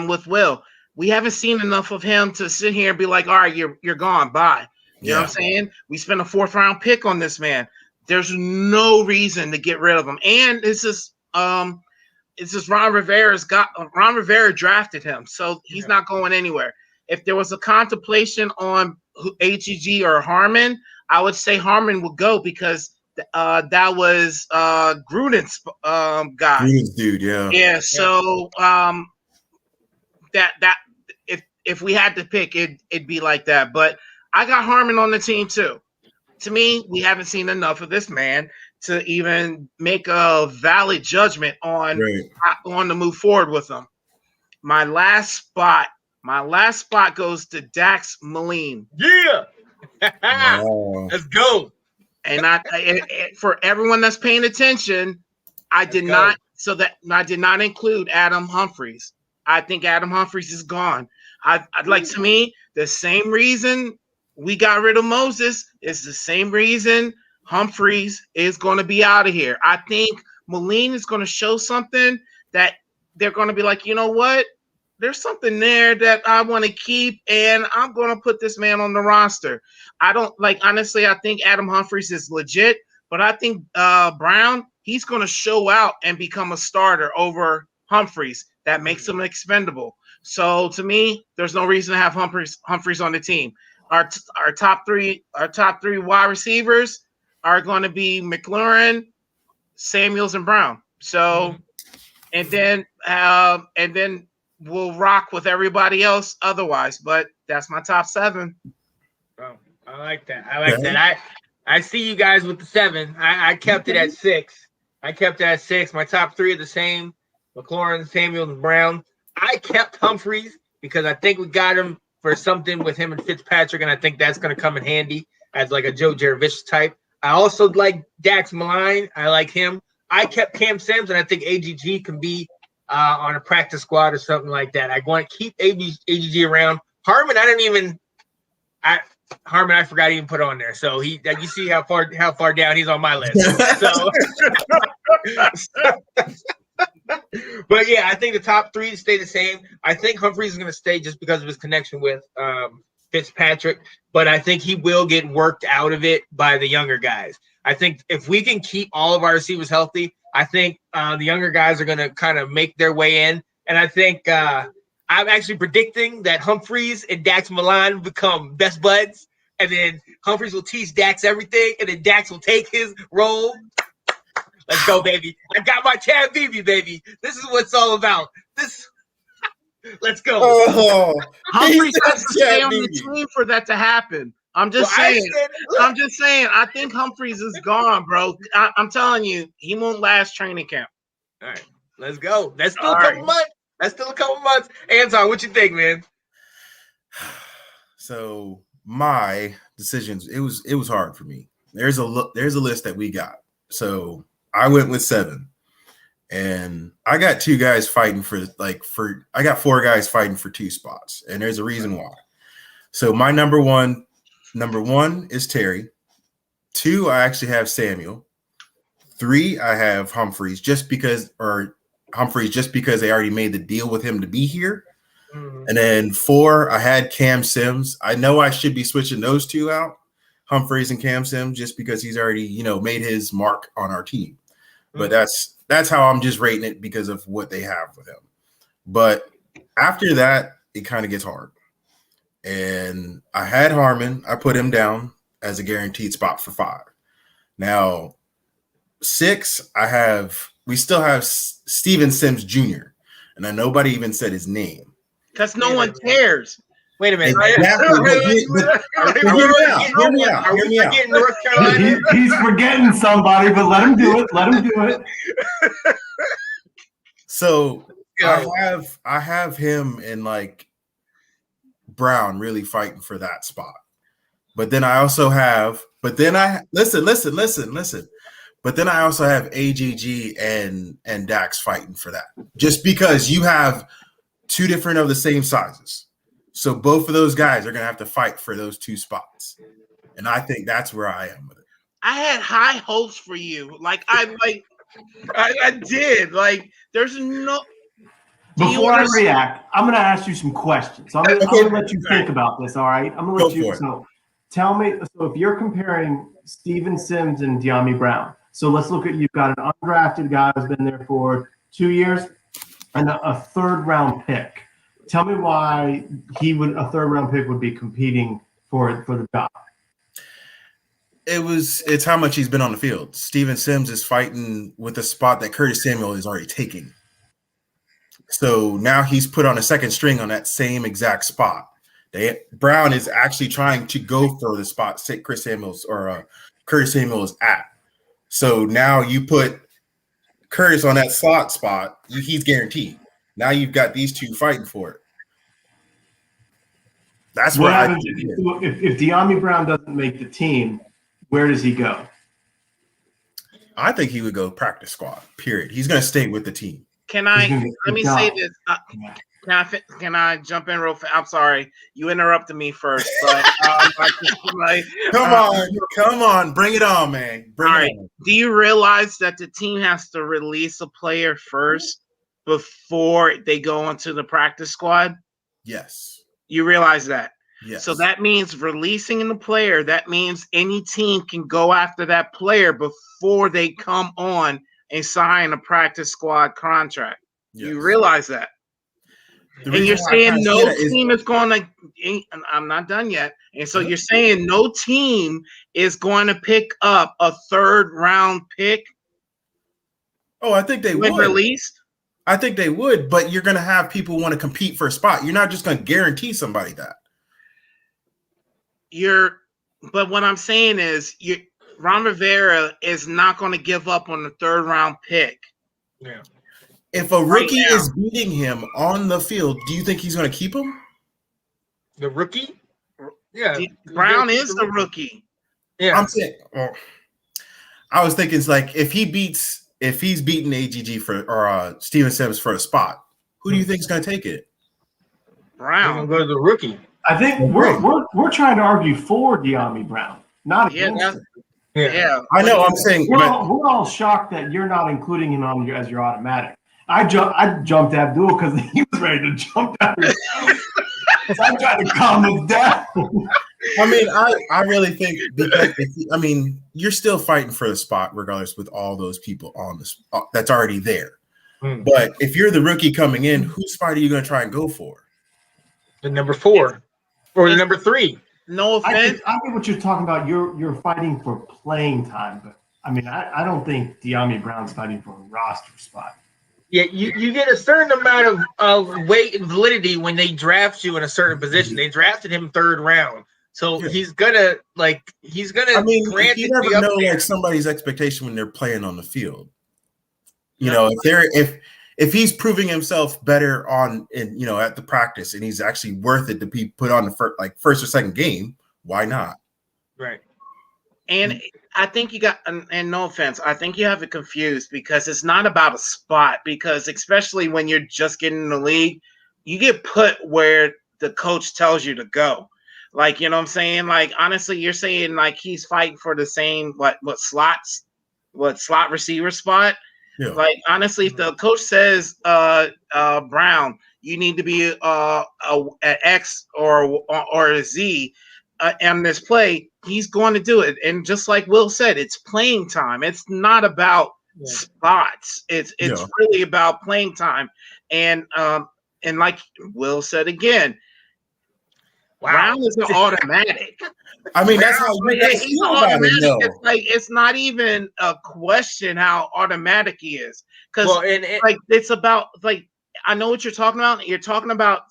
with Will. We haven't seen enough of him to sit here and be like, all right, you're gone. Bye. You know what I'm saying? We spent a 4th round pick on this man. There's no reason to get rid of him. And it's just Ron Rivera drafted him, so he's not going anywhere. If there was a contemplation on AGG or Harmon, I would say Harmon would go because that was Gruden's guy. Gruden's dude, yeah. Yeah. So that if we had to pick, it'd be like that. But I got Harmon on the team too. To me, we haven't seen enough of this man to even make a valid judgment on to move forward with him. My last spot goes to Dax Moline. Yeah. Wow. Let's go. And for everyone that's paying attention, I did not include Adam Humphries. I think Adam Humphries is gone. I'd like, to me, the same reason we got rid of Moses is the same reason Humphries is going to be out of here. I think Moline is going to show something that they're going to be like, you know what? There's something there that I want to keep, and I'm going to put this man on the roster. Honestly, I think Adam Humphries is legit, but I think Brown, he's going to show out and become a starter over Humphries. That makes him expendable. So to me, there's no reason to have Humphries on the team. Our top three wide receivers are going to be McLaurin, Samuels, and Brown. So, and then we'll rock with everybody else otherwise. But that's my top 7. Oh, I like that. I see you guys with the 7. I kept it at 6. My top 3 are the same: McLaurin, Samuels, and Brown. I kept Humphries because I think we got him for something with him and Fitzpatrick, and I think that's going to come in handy as like a Joe Jurevich type. I also like Dax Moline. I like him. I kept Cam Sims, and I think AGG can be on a practice squad or something like that. I want to keep AGG around. Harmon, I forgot to even put on there. So you see how far down he's on my list. So, but yeah, I think the top 3 stay the same. I think Humphries is going to stay just because of his connection with Fitzpatrick, but I think he will get worked out of it by the younger guys. I think if we can keep all of our receivers healthy, I think the younger guys are going to kind of make their way in. And I think I'm actually predicting that Humphries and Dax Moline become best buds. And then Humphries will teach Dax everything. And then Dax will take his role. Let's go, baby. I got my Chad Beebe, baby. This is what it's all about. Let's go. Oh, Humphries has to stay on the team for that to happen. I'm just saying. I think Humphries is gone, bro. I'm telling you, he won't last training camp. All right, let's go. That's still a couple months. Anton, what you think, man? So my decisions, it was hard for me. There's a list that we got. So I went with 7, and I got 2 guys fighting I got 4 guys fighting for 2 spots, and there's a reason why. So my number 1 Number 1 is Terry. 2, I actually have Samuel. 3, I have Humphreys just because they already made the deal with him to be here. Mm-hmm. And then 4, I had Cam Sims. I know I should be switching those 2 out, Humphreys and Cam Sims, just because he's already, made his mark on our team. Mm-hmm. But that's how I'm just rating it because of what they have with him. But after that, it kind of gets hard. And I had Harmon. I put him down as a guaranteed spot for 5. Now, 6, we still have Steven Sims Jr. And then nobody even said his name. Because no one cares. Wait a minute. Hear me out. He's forgetting somebody, but let him do it. So I have him in like Brown really fighting for that spot. But then I also have, listen. But then I also have AGG and Dax fighting for that. Just because you have 2 different of the same sizes. So both of those guys are going to have to fight for those 2 spots. And I think that's where I am with it. I had high hopes for you. I did. There's no. Before I react, I'm going to ask you some questions. I'm going to let you think about this, all right? I'm going to let you. So tell me, if you're comparing Steven Sims and De'Ami Brown, so let's look at, you've got an undrafted guy who's been there for 2 years and a 3rd round pick. Tell me why a 3rd round pick would be competing for the job. It's how much he's been on the field. Steven Sims is fighting with a spot that Curtis Samuel is already taking. So now he's put on a 2nd string on that same exact spot. Brown is actually trying to go for the spot Curtis Samuel is at. So now you put Curtis on that slot spot, he's guaranteed. Now you've got these 2 fighting for it. That's what happens if De'Ami Brown doesn't make the team. Where does he go? I think he would go practice squad. Period. He's going to stay with the team. Let me say this. Can I jump in real fast? I'm sorry, you interrupted me first. But come on, bring it on, man. All right. Do you realize that the team has to release a player first before they go into the practice squad? Yes. You realize that? Yes. So that means releasing the player. That means any team can go after that player before they come on and sign a practice squad contract. Yes. You realize that? And you're saying no team is going to – I'm not done yet. And so you're saying no team is going to pick up a 3rd round pick? Oh, I think they would. Released? I think they would, but you're going to have people want to compete for a spot. You're not just going to guarantee somebody that. But what I'm saying is Ron Rivera is not going to give up on the 3rd round pick. Yeah. If a rookie is beating him on the field, do you think he's going to keep him? The rookie? Yeah. Brown is the rookie. Yeah. I'm saying. I was thinking it's like if he's beating AGG or Steven Sims for a spot, who do you think is going to take it? Brown. He's going to go to the rookie. I think we're trying to argue for De'Ami Brown, not against him. Yeah. I know. I'm saying we're all shocked that you're not including him as your automatic. I jumped Abdul because he was ready to jump out. So I tried to calm him down. I mean, I really think because you're still fighting for the spot regardless with all those people on this that's already there. But if you're the rookie coming in, whose spot are you going to try and go for? The number 4 or the number 3. No offense. I get what you're talking about. You're fighting for playing time, but I don't think De'Ami Brown's fighting for a roster spot. Yeah, you get a certain amount of weight and validity when they draft you in a certain position. They drafted him 3rd round, so he's gonna. Grant you never know somebody's expectation when they're playing on the field. If he's proving himself better at the practice and he's actually worth it to be put on the first or second game, why not? Right. And I think you got, and no offense, I think you have it confused because it's not about a spot, because especially when you're just getting in the league, you get put where the coach tells you to go. Like, you know what I'm saying? Like, honestly, you're saying like he's fighting for the same what slot receiver spot. Yeah. Like, honestly, if the coach says, Brown, you need to be an X or a Z on this play, he's going to do it. And just like Will said, it's playing time. It's not about spots. It's really about playing time. And like Will said again, Brown is an automatic. I mean, that's how you guys he's feel about automatic. it, It's like it's not even a question how automatic he is, because like it's about like I know what you're talking about. You're talking about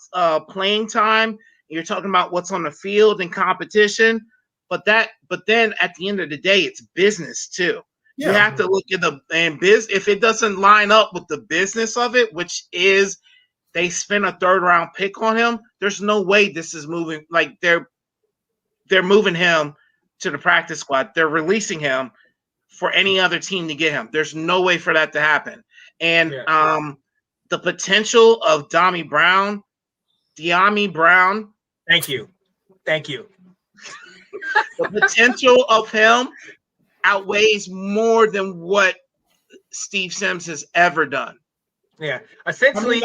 playing time. You're talking about what's on the field and competition. But then at the end of the day, it's business too. Yeah. You have to look at if it doesn't line up with the business of it, which is they spent a 3rd round pick on him. There's no way this is moving. Like they're moving him to the practice squad. They're releasing him for any other team to get him. There's no way for that to happen. And the potential of Dyami Brown. Thank you. The potential of him outweighs more than what Steve Sims has ever done. Yeah, essentially,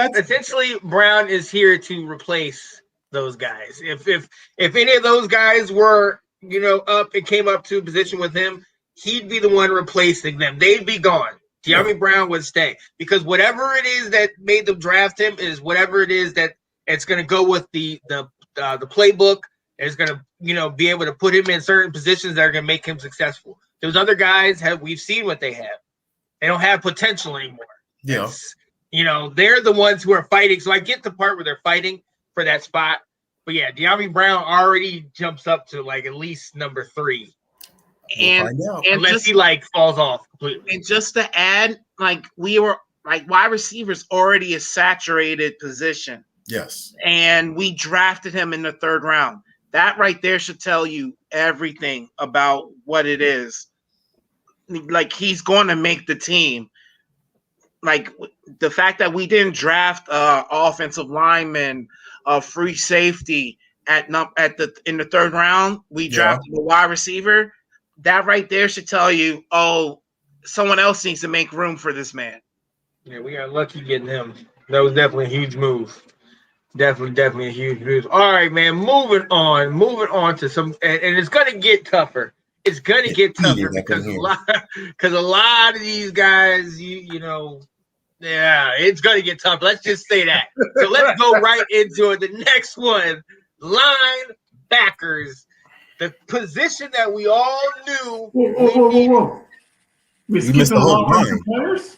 Brown is here to replace those guys. If any of those guys were, up and came up to a position with him, he'd be the one replacing them. They'd be gone. Dyami Brown would stay because whatever it is that made them draft him is whatever it is that it's going to go with the playbook. It's going to be able to put him in certain positions that are going to make him successful. Those other guys we've seen what they have. They don't have potential anymore. Yeah. They're the ones who are fighting. So I get the part where they're fighting for that spot. But yeah, Dyami Brown already jumps up to like at least number 3. And unless he falls off completely. And just to add, we were wide receivers already a saturated position. Yes. And we drafted him in the 3rd round. That right there should tell you everything about what it is. Like he's going to make the team. Like the fact that we didn't draft offensive lineman, free safety in the 3rd round, we drafted a wide receiver. That right there should tell you, someone else needs to make room for this man. Yeah, we got lucky getting him. That was definitely a huge move. Definitely a huge move. All right, man. Moving on to some, and it's gonna get tougher. It's gonna get tougher because a lot of these guys, it's gonna get tough. Let's just say that. So let's go right into it. The next one, linebackers, the position that we all knew. Whoa. We skipped a whole line. Players?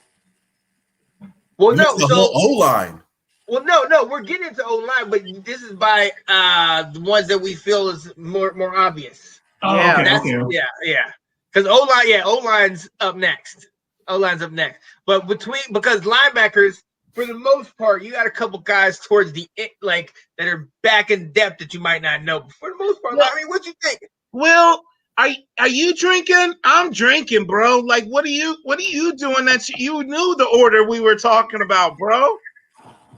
Well, no. The whole O-line. Well, no, we're getting into O-line, but this is by the ones that we feel is more obvious. Oh, yeah, okay. Yeah. Because O-line's up next. But because linebackers, for the most part, you got a couple guys towards the that are back in depth that you might not know. But for the most part, I mean, what you think? Will, are you drinking? I'm drinking, bro. Like, what are you doing that you knew the order we were talking about, bro?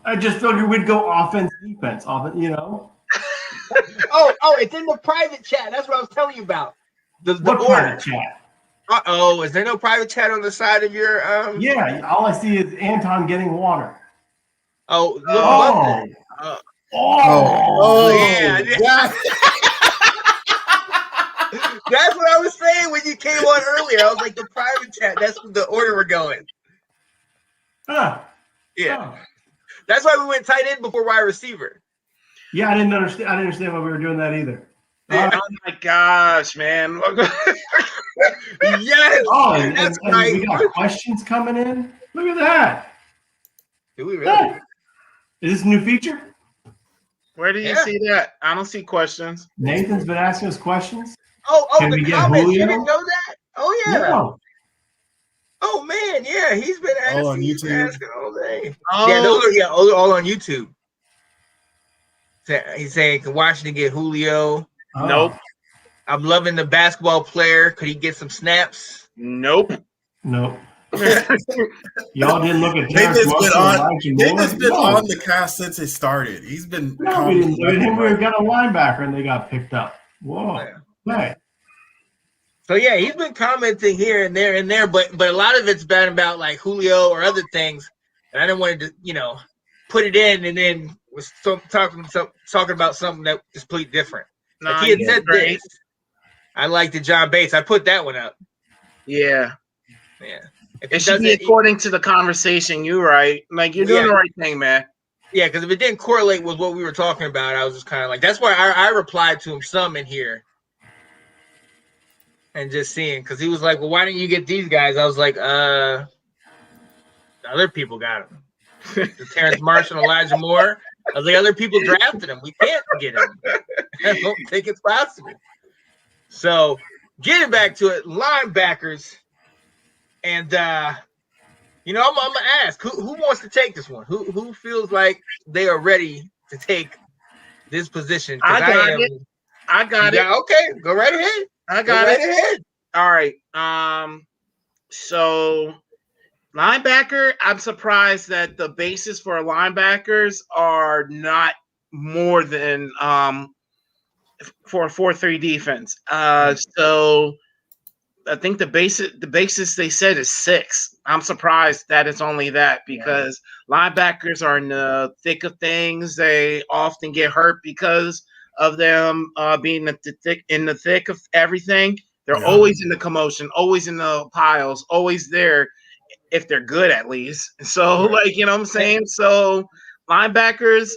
I just figured we'd go offense, defense, Oh, it's in the private chat. That's what I was telling you about. What private chat? Is there no private chat on the side of your Yeah, all I see is Anton getting water. Yeah. That's what I was saying when you came on earlier. I was like, the private chat, that's the order we're going. Yeah. That's why we went tight end before wide receiver. Yeah, I didn't understand why we were doing that either. Oh my gosh, man. Yes. That's right. We got questions coming in. Look at that. Do we really? Is this a new feature? Where do you see that? I don't see questions. Nathan's been asking us questions. Can the comments. Julio? You didn't know that? Oh, yeah. No. Oh, man. Yeah, he's been asking. All on YouTube. All day. Yeah, those are all on YouTube. He's saying, can Washington get Julio? Oh. Nope. I'm loving the basketball player. Could he get some snaps? Nope. Y'all didn't look at David's Terrence been Marshall on. and Elijah Moore? David's been No. on the cast since it started. He's been. No, we didn't look at him. We got a linebacker, and they got picked up. Whoa. Right. So yeah, he's been commenting here and there, but a lot of it's been about like Julio or other things, and I didn't want to, put it in and then was talking about something that is completely different. Like he had said this. I liked the John Bates. I put that one up. Yeah. Yeah. It should be according to the conversation. You're right. Like you're doing the right thing, man. Yeah, because if it didn't correlate with what we were talking about, I was just kind of like, that's why I replied to him some in here. And just seeing, because he was like, well, why didn't you get these guys? I was like, other people got them. Terrence Marshall and Elijah Moore. I was like, other people drafted him. We can't get him. I don't think it's possible. So, getting back to it, linebackers. And, I'm going to ask, who wants to take this one? Who feels like they are ready to take this position? I got it. Okay, go right ahead. I got it. All right. So linebacker, I'm surprised that the basis for linebackers are not more than for a 4-3 defense. So I think the basis they said is 6. I'm surprised that it's only that because linebackers are in the thick of things. They often get hurt because of them being in the thick of everything. They're always in the commotion, always in the piles, always there if they're good at least. So, you know what I'm saying? So linebackers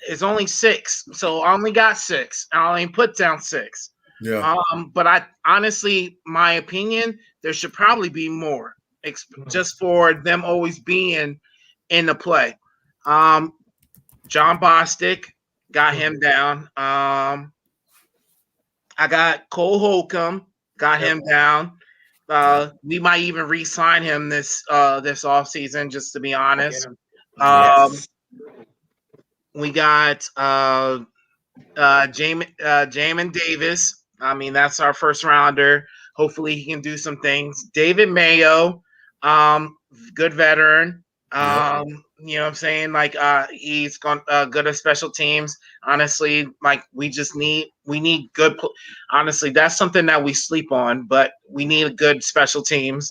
is only 6. So I only got 6. I only put down 6. Yeah. But I honestly, my opinion, there should probably be more just for them always being in the play. John Bostic. Got him down. I got Cole Holcomb. Got him down. We might even re-sign him this offseason, just to be honest. We got Jamin Davis. I mean, that's our first rounder. Hopefully he can do some things. David Mayo, good veteran. You know what I'm saying? Like he's gone good at special teams. Honestly, like we need good. Honestly, that's something that we sleep on, but we need good special teams.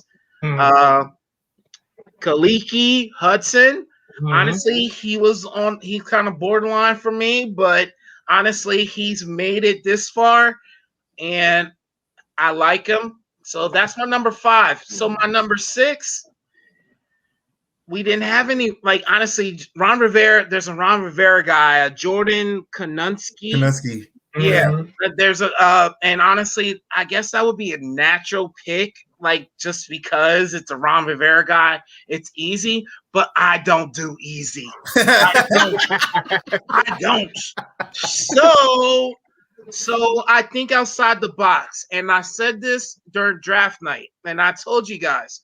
Kaliki Hudson. Honestly, he's kind of borderline for me, but honestly, he's made it this far, and I like him. So that's my number 5. So my number 6. We didn't have any, honestly, Ron Rivera. There's a Ron Rivera guy, Jordan Kanunsky. Yeah, there's and honestly, I guess that would be a natural pick, just because it's a Ron Rivera guy. It's easy, but I don't do easy. I don't. So I think outside the box, and I said this during draft night, and I told you guys.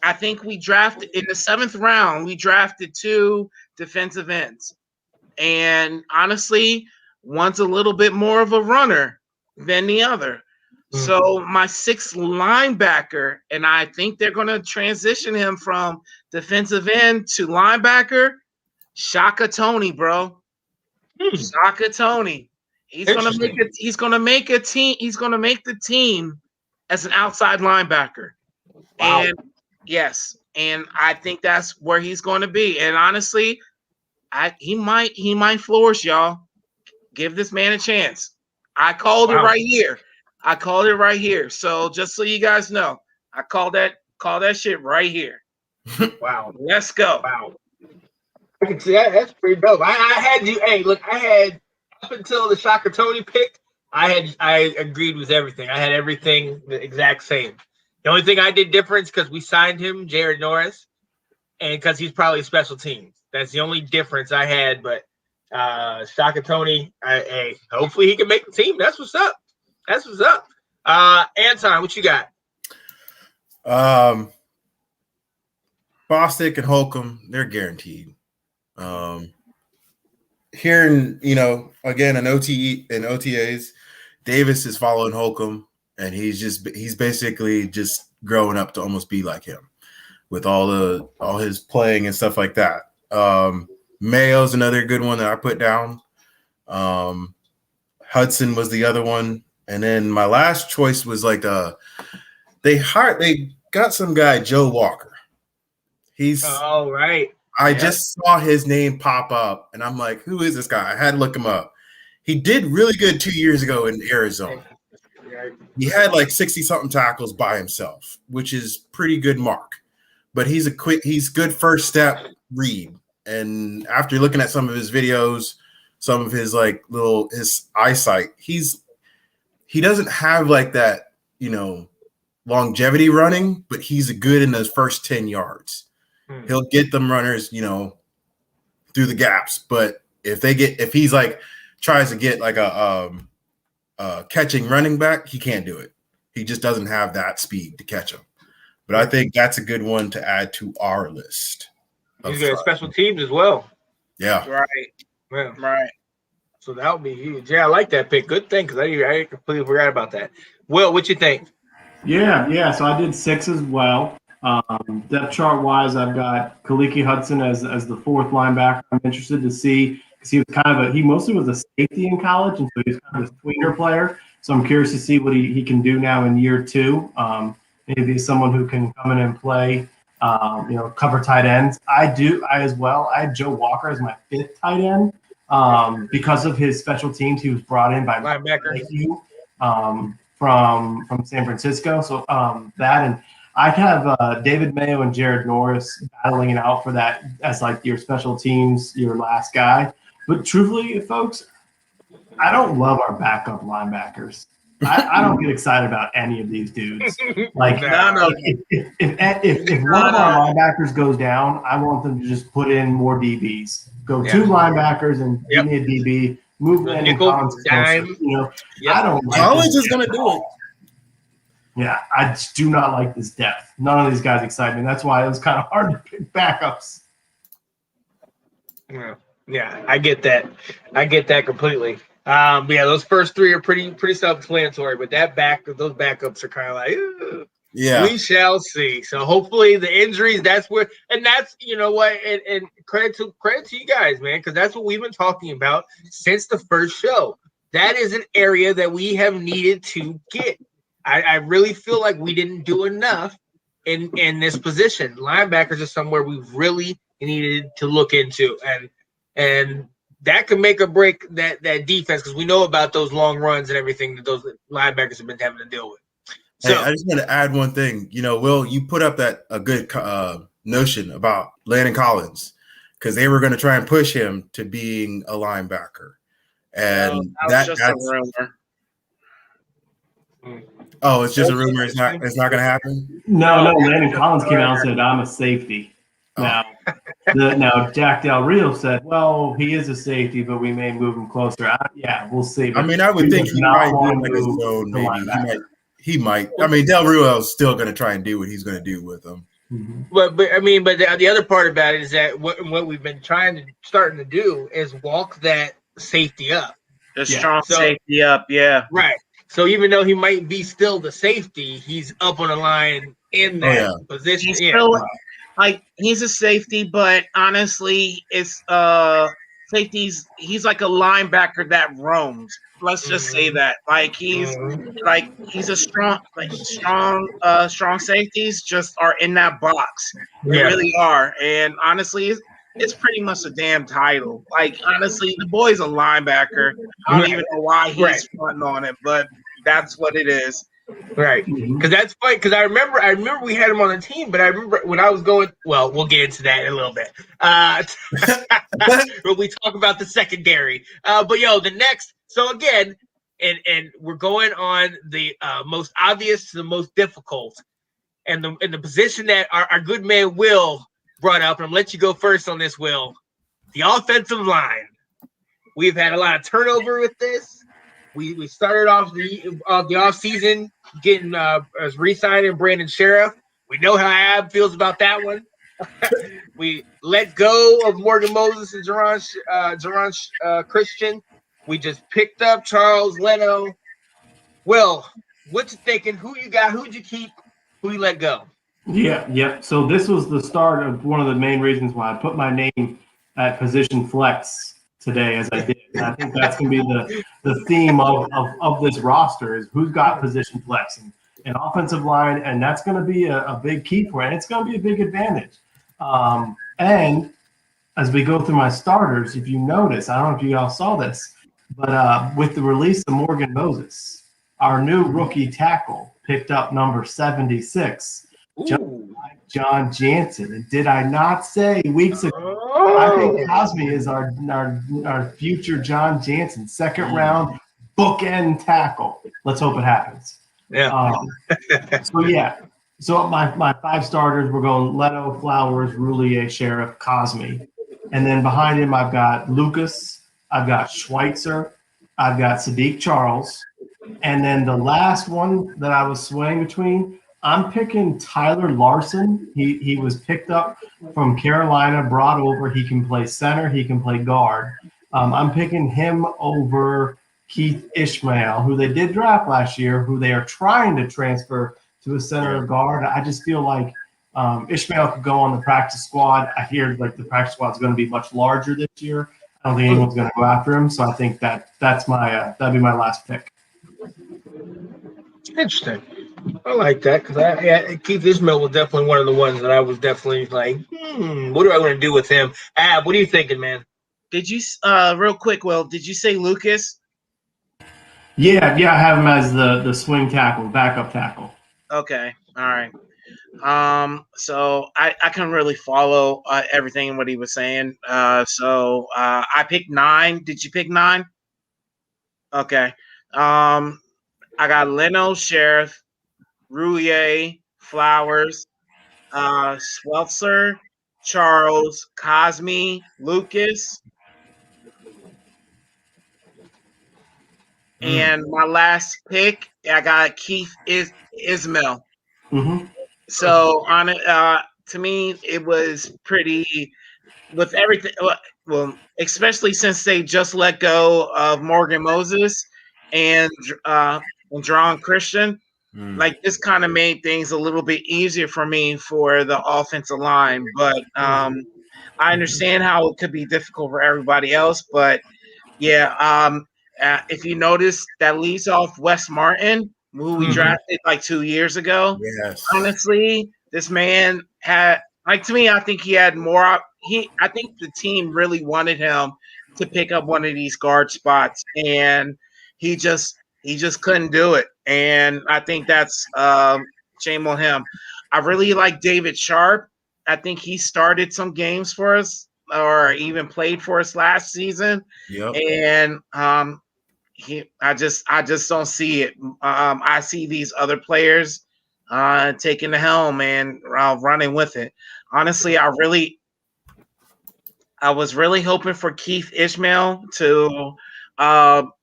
I think we drafted in the 7th round. We drafted 2 defensive ends, and honestly, one's a little bit more of a runner than the other. So my 6th linebacker, and I think they're going to transition him from defensive end to linebacker. Shaka Toney, bro. Shaka Toney. He's going to make it. He's going to make a team. He's going to make the team as an outside linebacker. Wow. And yes, and I think that's where he's going to be. And honestly, he might flourish, y'all. Give this man a chance. I called it right here. So just so you guys know, I call that shit right here. Wow. Let's go. Wow. I can see that. That's pretty dope. I had you. Hey, look, I had up until the Shaka Toney pick, I agreed with everything. I had everything the exact same. The only thing I did different is because we signed him, Jared Norris, and because he's probably special teams. That's the only difference I had. But Shaka Toney, hey, hopefully he can make the team. That's what's up. Anton, what you got? Bostic and Holcomb, they're guaranteed. Hearing, again, in OTAs, Davis is following Holcomb, and he's basically just growing up to almost be like him with all his playing and stuff like that. Mayo's another good one that I put down. Hudson was the other one, and then my last choice was like they got some guy, Joe Walker. He's right. I just saw his name pop up, and I'm like, who is this guy? I had to look him up. He did really good 2 years ago in Arizona. He had like 60-something tackles by himself, which is pretty good mark. But he's good first step read. And after looking at some of his videos, some of his his eyesight, he doesn't have like that, longevity running, but he's good in those first 10 yards. He'll get them runners, through the gaps. But if he's like tries to get like a catching running back, he can't do it. He just doesn't have that speed to catch him. But I think that's a good one to add to our list. He's got special teams as well. Yeah. Right. Yeah. Right. So that would be huge. Yeah, I like that pick. Good thing, because I completely forgot about that. Will, what you think? Yeah. So I did 6 as well. Depth chart wise, I've got Kaliki Hudson as the 4th linebacker. I'm interested to see, because he mostly was a safety in college, and so he's kind of a tweener player. So I'm curious to see what he can do now in year 2. Maybe someone who can come in and play, cover tight ends. I as well. I had Joe Walker as my 5th tight end because of his special teams. He was brought in by linebacker from San Francisco. So that, and I have David Mayo and Jared Norris battling it out for that as like your special teams, your last guy. But truthfully, folks, I don't love our backup linebackers. I don't get excited about any of these dudes. Like, if one of our linebackers goes down, I want them to just put in more DBs. Go 2 linebackers and give me a DB. Move Landon Collins closer. I don't like Collins is going to do it. Yeah, I just do not like this depth. None of these guys excite me. That's why it was kind of hard to pick backups. Yeah, I get that. I get that completely. But yeah, those first 3 are pretty self-explanatory, but those backups are kind of like, ugh. Yeah, we shall see. So hopefully the injuries, that's you know what, and credit to you guys, man, because that's what we've been talking about since the first show. That is an area that we have needed to get. I really feel like we didn't do enough in this position. Linebackers are somewhere we really needed to look into, and that could make or break that defense, because we know about those long runs and everything that those linebackers have been having to deal with. So hey, I just want to add one thing. Will, you put up a good notion about Landon Collins, because they were going to try and push him to being a linebacker, and that's just a rumor. Oh, it's just a rumor. It's not going to happen. No. Landon Collins came out and said, "I'm a safety." Now, Jack Del Rio said, "Well, he is a safety, but we may move him closer." We'll see. I mean, I would think he might do like his own. Maybe he might. I mean, Del Rio is still going to try and do what he's going to do with them. Mm-hmm. But the other part about it is that what we've been starting to do is walk that safety up, safety up, yeah, right. So even though he might be still the safety, he's up on the line in that position. He's still, he's a safety, but honestly, it's safeties. He's like a linebacker that roams. Let's just say that. He's a strong safeties just are in that box. They really are. And honestly, it's pretty much a damn title. Honestly, the boy's a linebacker. I don't even know why he's fronting on it, but that's what it is. Right. Because that's funny. Because I remember we had him on the team, but I remember when I was going. Well, we'll get into that in a little bit. When we talk about the secondary. But the next. So again, and we're going on the most obvious to the most difficult, and the position that our good man Will brought up. And I'm gonna let you go first on this, Will. The offensive line. We've had a lot of turnover with this. We started off the off season getting re-signing Brandon Sheriff. We know how Ab feels about that one. We let go of Morgan Moses and Jerron Christian. We just picked up Charles Leno. Will, What you thinking? Who you got? Who'd you keep? Who you let go? Yeah. So this was the start of one of the main reasons why I put my name at position flex today as I did. And I think that's going to be the theme of this roster is who's got position flex and offensive line, and that's going to be a big key for it. And it's going to be a big advantage. And as we go through my starters, if you notice, I don't know if you all saw this, but with the release of Morgan Moses, our new rookie tackle picked up number 76. John Jansen. And did I not say weeks ago? I think Cosme is our future John Jansen, second round bookend tackle. Let's hope it happens. Yeah. So my 5 starters, we're going Leto, Flowers, Roulier, Sheriff, Cosme. And then behind him, I've got Lucas, I've got Schweitzer, I've got Sadiq Charles. And then the last one that I was swaying between, I'm picking Tyler Larson. He was picked up from Carolina, brought over. He can play center. He can play guard. I'm picking him over Keith Ishmael, who they did draft last year, who they are trying to transfer to a center guard. I just feel like Ishmael could go on the practice squad. I hear like the practice squad is going to be much larger this year. I don't think anyone's going to go after him. So I think that's my that'd be my last pick. Interesting. I like that because Keith Ishmael was definitely one of the ones that I was definitely like, what do I want to do with him? Ab, what are you thinking, man? Did you real quick, Will? Did you say Lucas? Yeah, I have him as the swing tackle, backup tackle. Okay, all right. So I can really follow everything what he was saying. So I picked 9. Did you pick 9? Okay. I got Leno, Sheriff, Roulier, Flowers, Sweltzer, Charles, Cosme, Lucas, and my last pick, I got Keith Ismail. Mm-hmm. So on it, to me, it was pretty with everything. Well, especially since they just let go of Morgan Moses and Dron Christian. Like this kind of made things a little bit easier for me for the offensive line, but I understand how it could be difficult for everybody else. But yeah, if you notice, that leads off Wes Martin, who we drafted like 2 years ago. Yes. Honestly, this man had to me. I think he had more. I think the team really wanted him to pick up one of these guard spots, and he just couldn't do it. And I think that's shame on him. I really like David Sharp. I think he started some games for us or even played for us last season. Yep. And I just don't see it. I see these other players taking the helm and running with it. Honestly, I was really hoping for Keith Ishmael to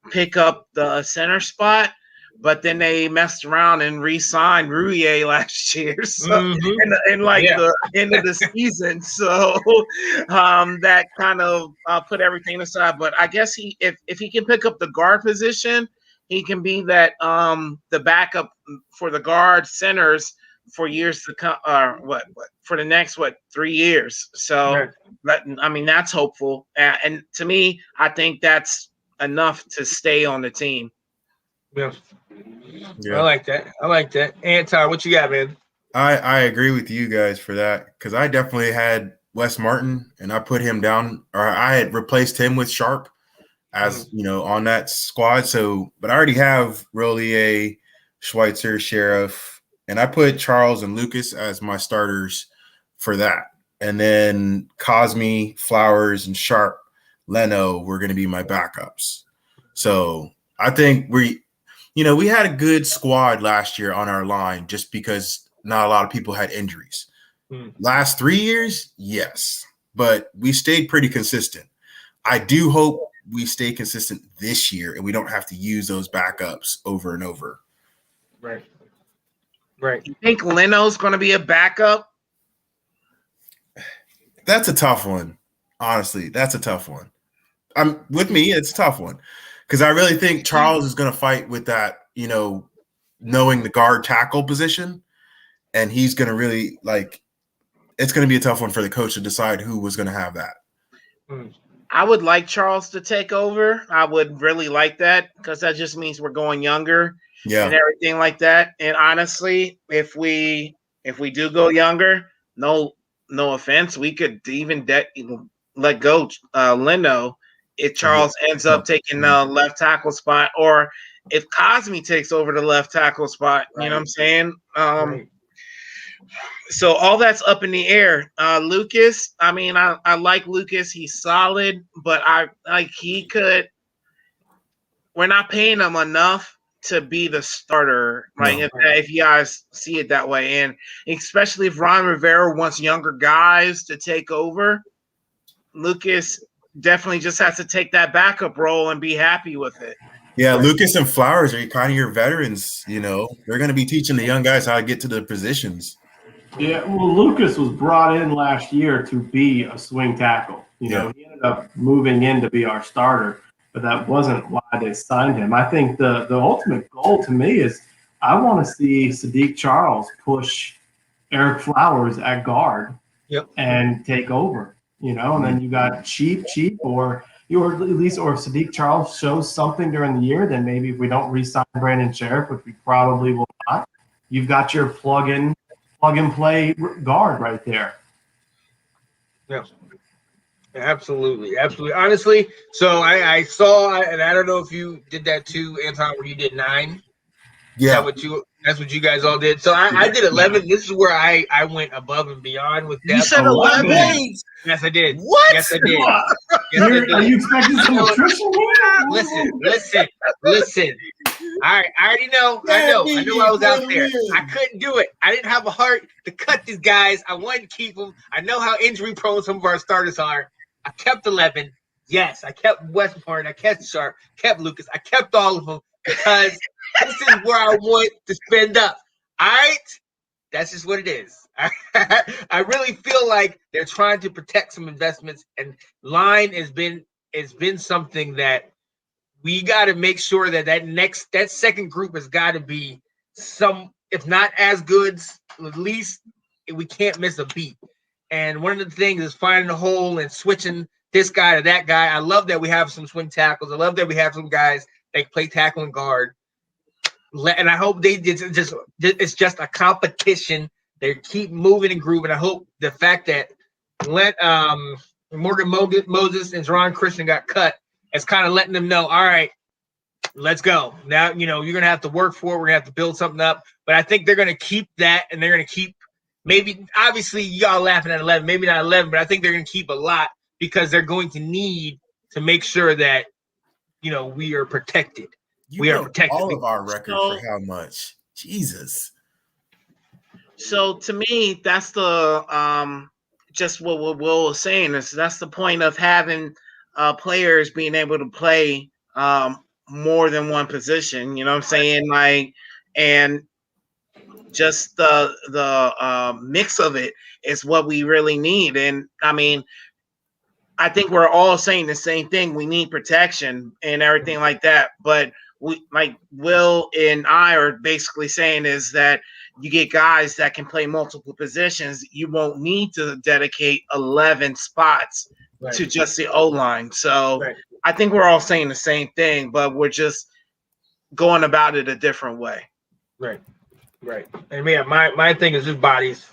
pick up the center spot, but then they messed around and re-signed Roulier last year, so the end of the season. So that kind of put everything aside. But I guess if he can pick up the guard position, he can be that the backup for the guard centers for years to come, for the next 3 years. So that's hopeful. And to me, I think that's enough to stay on the team. Yeah. I like that. Anton, what you got, man? I agree with you guys for that because I definitely had Wes Martin and I put him down, or I had replaced him with Sharp as on that squad. So, but I already have Rollier, Schweitzer, Sheriff, and I put Charles and Lucas as my starters for that. And then Cosme, Flowers, and Sharp, Leno were going to be my backups. So I think we had a good squad last year on our line just because not a lot of people had injuries. Last 3 years, yes, but we stayed pretty consistent. I do hope we stay consistent this year and we don't have to use those backups over and over. Right. You think Leno's going to be a backup? That's a tough one. Honestly, that's a tough one. With me, it's a tough one because I really think Charles is going to fight with that, knowing the guard tackle position, and he's going to really it's going to be a tough one for the coach to decide who was going to have that. I would like Charles to take over. I would really like that because that just means we're going younger and everything like that. And honestly, if we do go younger, no offense, we could even let go Leno if Charles ends up taking the left tackle spot, or if Cosme takes over the left tackle spot. You know what I'm saying? So all that's up in the air. Lucas, I mean, I like Lucas. He's solid, but we're not paying him enough to be the starter. If you guys see it that way, and especially if Ron Rivera wants younger guys to take over, Lucas definitely just has to take that backup role and be happy with it. Yeah, Lucas and Flowers are kind of your veterans. They're going to be teaching the young guys how to get to the positions. Yeah, well, Lucas was brought in last year to be a swing tackle. He ended up moving in to be our starter, but that wasn't why they signed him. I think the ultimate goal to me is I want to see Sadiq Charles push Eric Flowers at guard and take over, and then you got cheap, or Sadiq Charles shows something during the year, then maybe if we don't re-sign Brandon Sheriff, which we probably will not, you've got your plug and play guard right there. Yeah, absolutely. Honestly, so I saw, and I don't know if you did that too, Anton, where you did 9. Yeah, that's what you guys all did. So I did 11. This is where I went above and beyond with depth. You said 11? Yes, I did. What? Yes, I did. Are you expecting some attrition here? Listen. All right, I already know. I know I was out there. I couldn't do it. I didn't have a heart to cut these guys. I wanted to keep them. I know how injury prone some of our starters are. I kept 11. Yes, I kept Westmore. I kept Sharp, kept Lucas. I kept all of them because this is where I want to spend up. All right? That's just what it is. I really feel like they're trying to protect some investments, and line has been something that we got to make sure that second group has got to be some, if not as good, at least we can't miss a beat. And one of the things is finding a hole and switching this guy to that guy. I love that we have some swing tackles. I love that we have some guys that play tackle and guard. And I hope it's just a competition. They keep moving and grooving. I hope the fact that Morgan Moses and Jerron Christian got cut is kind of letting them know, all right, let's go. Now, you're going to have to work for it. We're going to have to build something up. But I think they're going to keep that, and they're going to keep obviously, y'all laughing at 11, maybe not 11, but I think they're going to keep a lot because they're going to need to make sure that, we are protected. We are protected. All of our records for how much? Jesus. So to me, that's the just what Will was saying. That's the point of having players being able to play more than one position. You know what I'm saying? And just the mix of it is what we really need. And I mean, I think we're all saying the same thing. We need protection and everything like that. But we, like Will and I are basically saying, is that you get guys that can play multiple positions. You won't need to dedicate 11 spots to just the O-line. So I think we're all saying the same thing, but we're just going about it a different way. Right. And yeah, my thing is just bodies.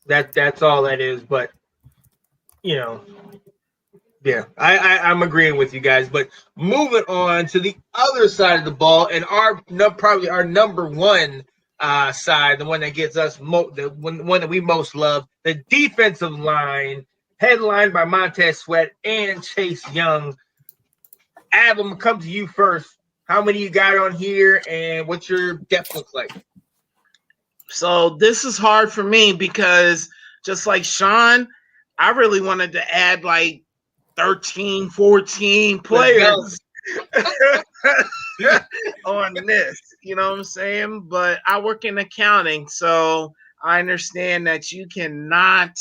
That's all that is. But yeah, I'm agreeing with you guys. But moving on to the other side of the ball, and probably our number one side, the one that gets us the one that we most love, the defensive line, headlined by Montez Sweat and Chase Young. Adam, come to you first. How many you got on here, and what's your depth look like? So this is hard for me because just like Sean, I really wanted to add like 13, 14 players on this, you know what I'm saying? But I work in accounting, so I understand that you cannot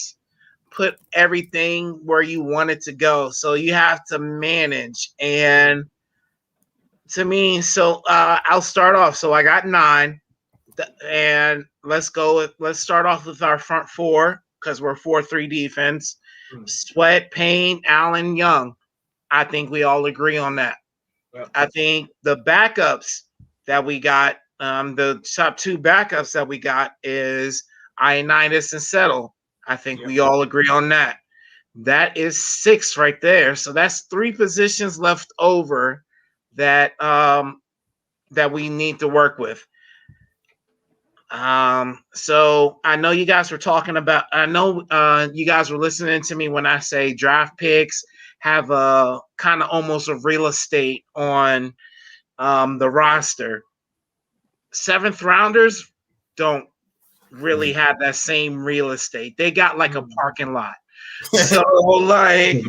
put everything where you want it to go. So you have to manage. And to me, so I'll start off. So I got 9. And let's start off with our front four because we're 4-3 defense. Sweat, Payne, Allen, Young. I think we all agree on that. Yep. I think the backups that we got, the top two backups that we got is Ioannidis and Settle. I think we all agree on that. That is 6 right there. So that's 3 positions left over that that we need to work with. So I know you guys were talking about. I know you guys were listening to me when I say draft picks have a kind of almost a real estate on the roster. 7th rounders don't really have that same real estate. They got like a parking lot. So like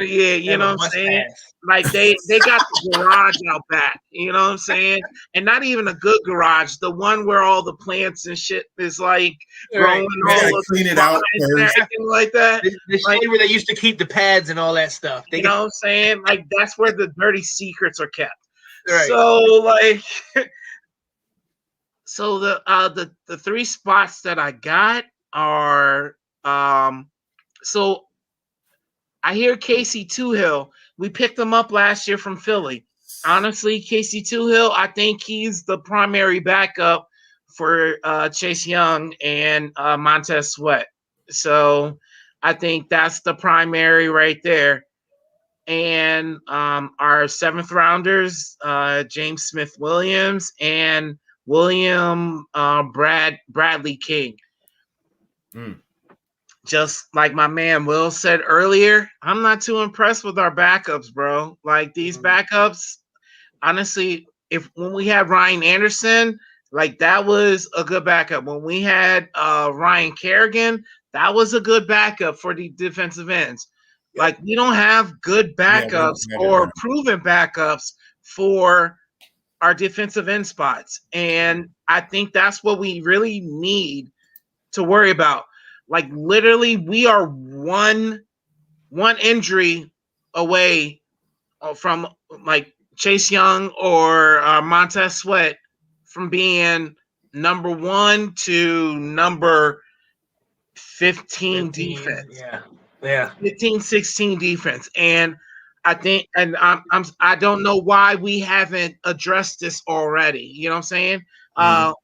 yeah, you know what I'm saying? Like they got the garage out back, you know what I'm saying? And not even a good garage, the one where all the plants and shit is like growing all clean it out and everything like that. The shade where they used to keep the pads and all that stuff. You know what I'm saying? Like that's where the dirty secrets are kept. Right. So like so the 3 spots that I got are so I hear Casey Toohill. We picked him up last year from Philly. Honestly, Casey Toohill, I think he's the primary backup for Chase Young and Montez Sweat. So I think that's the primary right there. And our 7th rounders, James Smith-Williams and William Bradley King. Just like my man Will said earlier, I'm not too impressed with our backups, bro. Like these backups, honestly, when we had Ryan Anderson, like that was a good backup. When we had Ryan Kerrigan, that was a good backup for the defensive ends. Like we don't have good backups or proven backups for our defensive end spots. And I think that's what we really need to worry about. Like literally, we are one injury away from like Chase Young or Montez Sweat from being number 1 to number 15 defense. Yeah. 15, 16 defense. And I think, and I don't know why we haven't addressed this already. You know what I'm saying?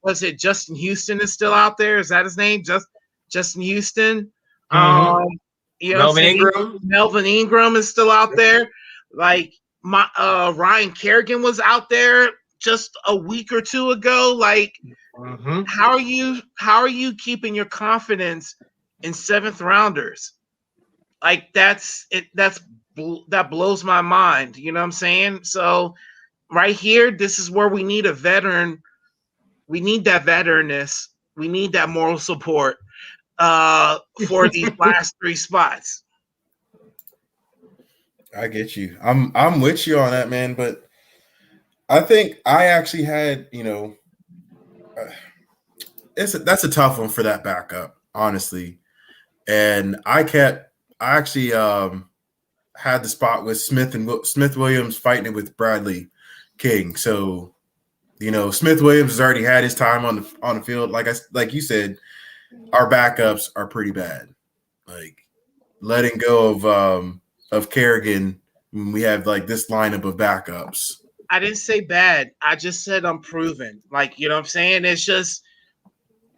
Was it Justin Houston is still out there? Is that his name? Justin Houston. You know Melvin Ingram is still out there. Like my Ryan Kerrigan was out there just a week or 2 ago. Like how are you keeping your confidence in 7th rounders? Like that blows my mind. You know what I'm saying? So right here, this is where we need a veteran. We need that veteranness. We need that moral support for these last 3 spots. I get you. I'm with you on that, man. But I think I actually had, that's a tough one for that backup, honestly. And I actually had the spot with Smith Williams fighting it with Bradley King. So, Smith Williams has already had his time on the field. Like you said, our backups are pretty bad. Like letting go of Kerrigan, we have like this lineup of backups. I didn't say bad. I just said unproven. Like, you know what I'm saying? It's just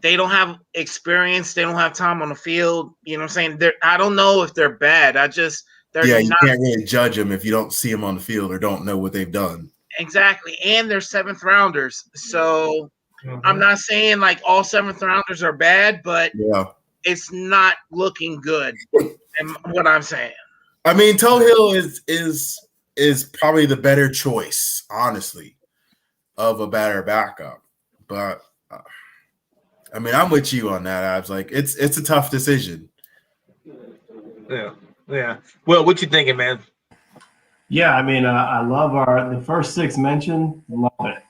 they don't have experience. They don't have time on the field. You know what I'm saying? I don't know if they're bad. You can't really judge them if you don't see them on the field or don't know what they've done. Exactly. And they're 7th rounders. So I'm not saying like all 7th rounders are bad, but it's not looking good. And what I'm saying. I mean, Tohill is probably the better choice, honestly, of a better backup. But I mean, I'm with you on that, Abs. Like it's a tough decision. Yeah. Well, what you thinking, man? Yeah, I mean, I love the first 6 mentioned. Love it.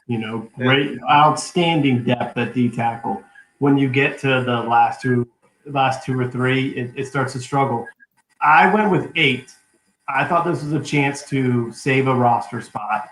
Great, outstanding depth at D tackle. When you get to the last two or 3, it starts to struggle. I went with 8. I thought this was a chance to save a roster spot.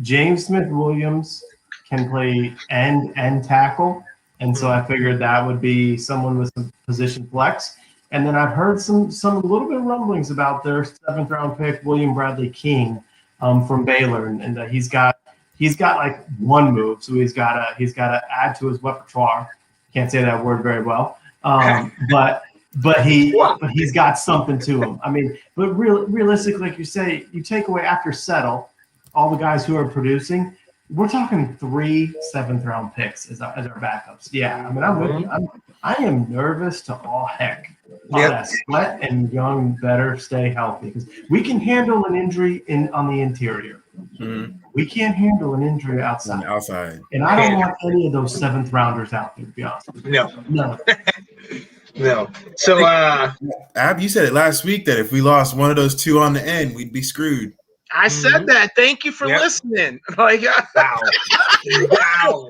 James Smith-Williams can play end and tackle. And so I figured that would be someone with some position flex. And then I've heard some little bit of rumblings about their 7th round pick, William Bradley King, from Baylor, and he's got like one move, so he's got to add to his repertoire. Can't say that word very well, but he's got something to him. I mean, but realistically, like you say, you take away after Settle, all the guys who are producing. We're talking 3 7th round picks as our backups. Yeah, I mean, I am nervous to all heck. That Sweat and Young better stay healthy because we can handle an injury on the interior. Mm-hmm. We can't handle an injury outside. And I don't want any of those 7th rounders out there, to be honest with you. No. No. So, Ab, you said it last week that if we lost one of those 2 on the end, we'd be screwed. I said that. Thank you for listening. Like, wow.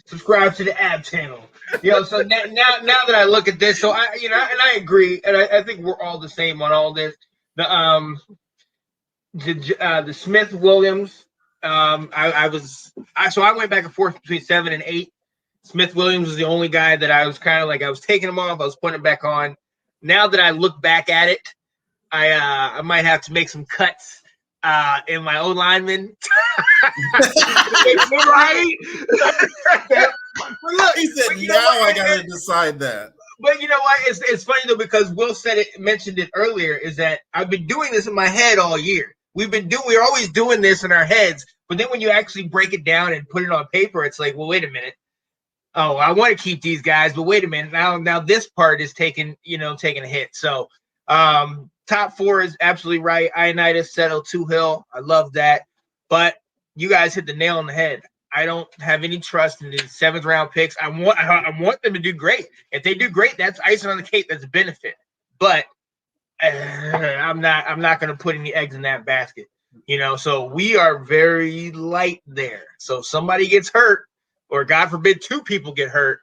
Subscribe to the Ab channel. So now that I look at this, so I agree, and I think we're all the same on all this. The Smith Williams, I went back and forth between 7 and 8. Smith Williams was the only guy that I was kind of like, I was taking him off, I was putting it back on. Now that I look back at it, I might have to make some cuts in my own lineman. Right? Look, he said, now I gotta decide that. But you know what? It's funny though, because Will mentioned it earlier, is that I've been doing this in my head all year. We're always doing this in our heads, but then when you actually break it down and put it on paper, it's like, well, wait a minute. Oh, I want to keep these guys, but wait a minute. Now this part is taking a hit. So top 4 is absolutely right. Ioannidis, Settle, Hill. I love that. But you guys hit the nail on the head. I don't have any trust in the 7th round picks. I want them to do great. If they do great, that's icing on the cake. That's a benefit. But I'm not going to put any eggs in that basket. So we are very light there. So if somebody gets hurt, or God forbid 2 people get hurt,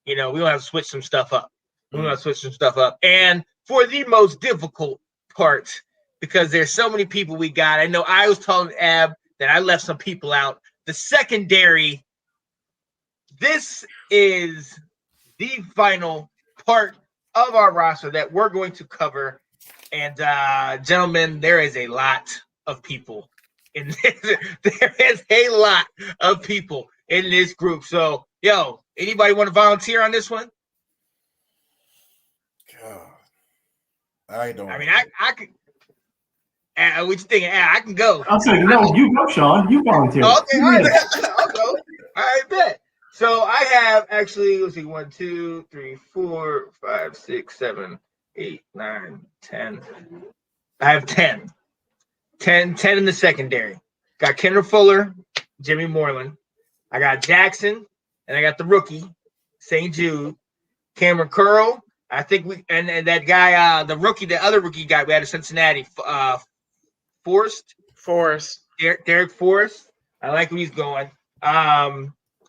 we don't have to switch some stuff up. And for the most difficult parts, because there's so many people we got. I know I was telling Ab that I left some people out. The secondary, this is the final part of our roster that we're going to cover. And gentlemen, there is a lot of people in this. There is a lot of people in this group. So, anybody want to volunteer on this one? God, I don't. I mean, I could. What you thinking? I can go. I'll say no. You go, Sean. You volunteer. Okay, all right. I'll go. All right, bet. So I have actually, let's see, 1, 2, 3, 4, 5, 6, 7, 8, 9, 10. I have 10 in the secondary. Got Kendra Fuller, Jimmy Moreland. I got Jackson, and I got the rookie, St. Jude, Cameron Curl. I think and that guy, the other rookie guy we had in Cincinnati, Forrest. Derek Forrest. I like where he's going.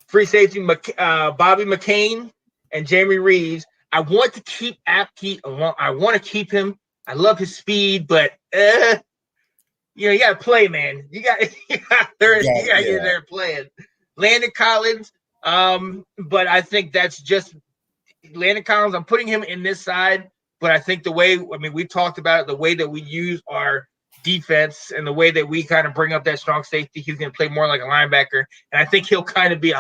Free safety, Bobby McCain and Jamie Reeves. I want to keep Apke. I want to keep him. I love his speed, but you got to play, man. You got to get there playing. Landon Collins, but I think that's just Landon Collins. I'm putting him in this side, but I think we talked about it, the way that we use our defense and the way that we kind of bring up that strong safety, he's going to play more like a linebacker, and I think he'll kind of be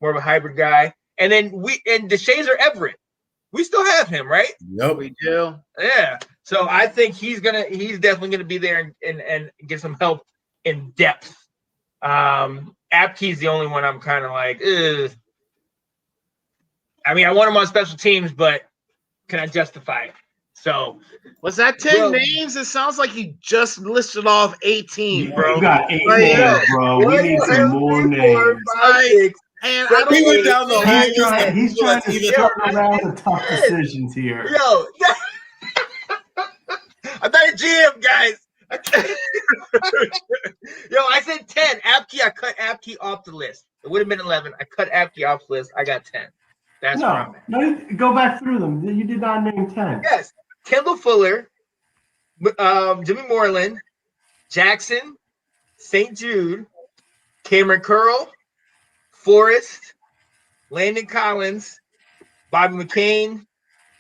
more of a hybrid guy. And then DeShazer Everett, we still have him, right? Yep, we do. Yeah. So I think he's definitely gonna be there and get some help in depth. Apke's the only one I'm kind of like, ugh. I mean, I want him on special teams, but can I justify it? So was that 10 names? It sounds like you just listed off 18, bro. You got 8 names, bro. We need some more names. And he went down the whole list. He's trying to start around the tough decisions here. Yo, I'm not a GM, guys. I said 10. Apke, I cut Apke off the list. It would have been 11. I cut Apke off the list. I got 10. That's where I'm at. No, go back through them. You did not name 10. Yes. Kendall Fuller, Jimmy Moreland, Jackson, St. Jude, Cameron Curl, Forrest, Landon Collins, Bobby McCain,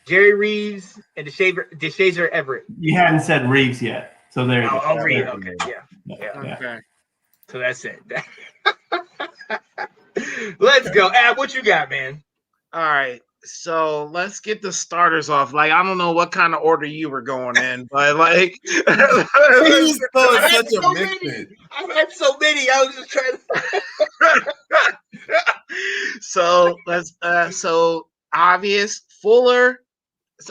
Jerry Reeves, and DeShazer Everett. You hadn't said Reeves yet, so there you go. I'll read. Okay, yeah. Okay. So that's it. Let's go. Ab, what you got, man? All right. So let's get the starters off. Like, I don't know what kind of order you were going in, but like, He's throwing such a so mixture. I've had so many. I was just trying to. so let's so obvious Fuller.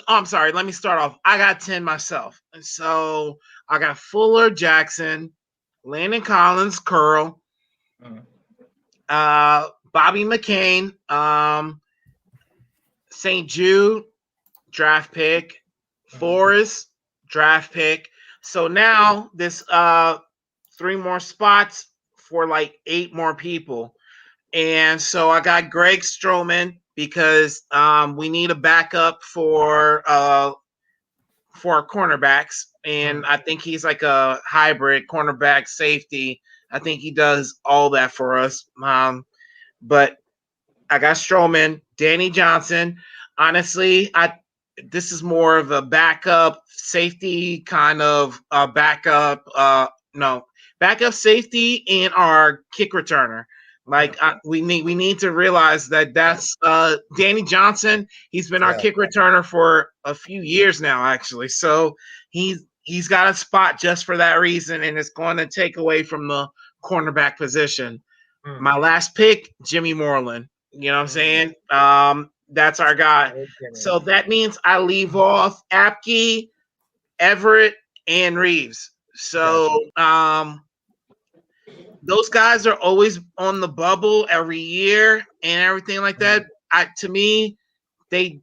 I'm sorry. Let me start off. I got 10 myself, and so I got Fuller, Jackson, Landon Collins, Curl, Bobby McCain, St. Jude, draft pick, Forrest, draft pick. So now this 3 more spots for like 8 more people. And so I got Greg Stroman because we need a backup for our cornerbacks. And I think he's like a hybrid cornerback safety. I think he does all that for us. But I got Stroman, Danny Johnson. Honestly, this is more of a backup safety kind of backup safety and our kick returner. Like we need to realize that's Danny Johnson. He's been our kick returner for a few years now, actually. So he's got a spot just for that reason, and it's going to take away from the cornerback position. My last pick, Jimmy Moreland. You know what I'm saying? That's our guy. So that means I leave off Apke, Everett, and Reeves. So those guys are always on the bubble every year and everything like that. To me, they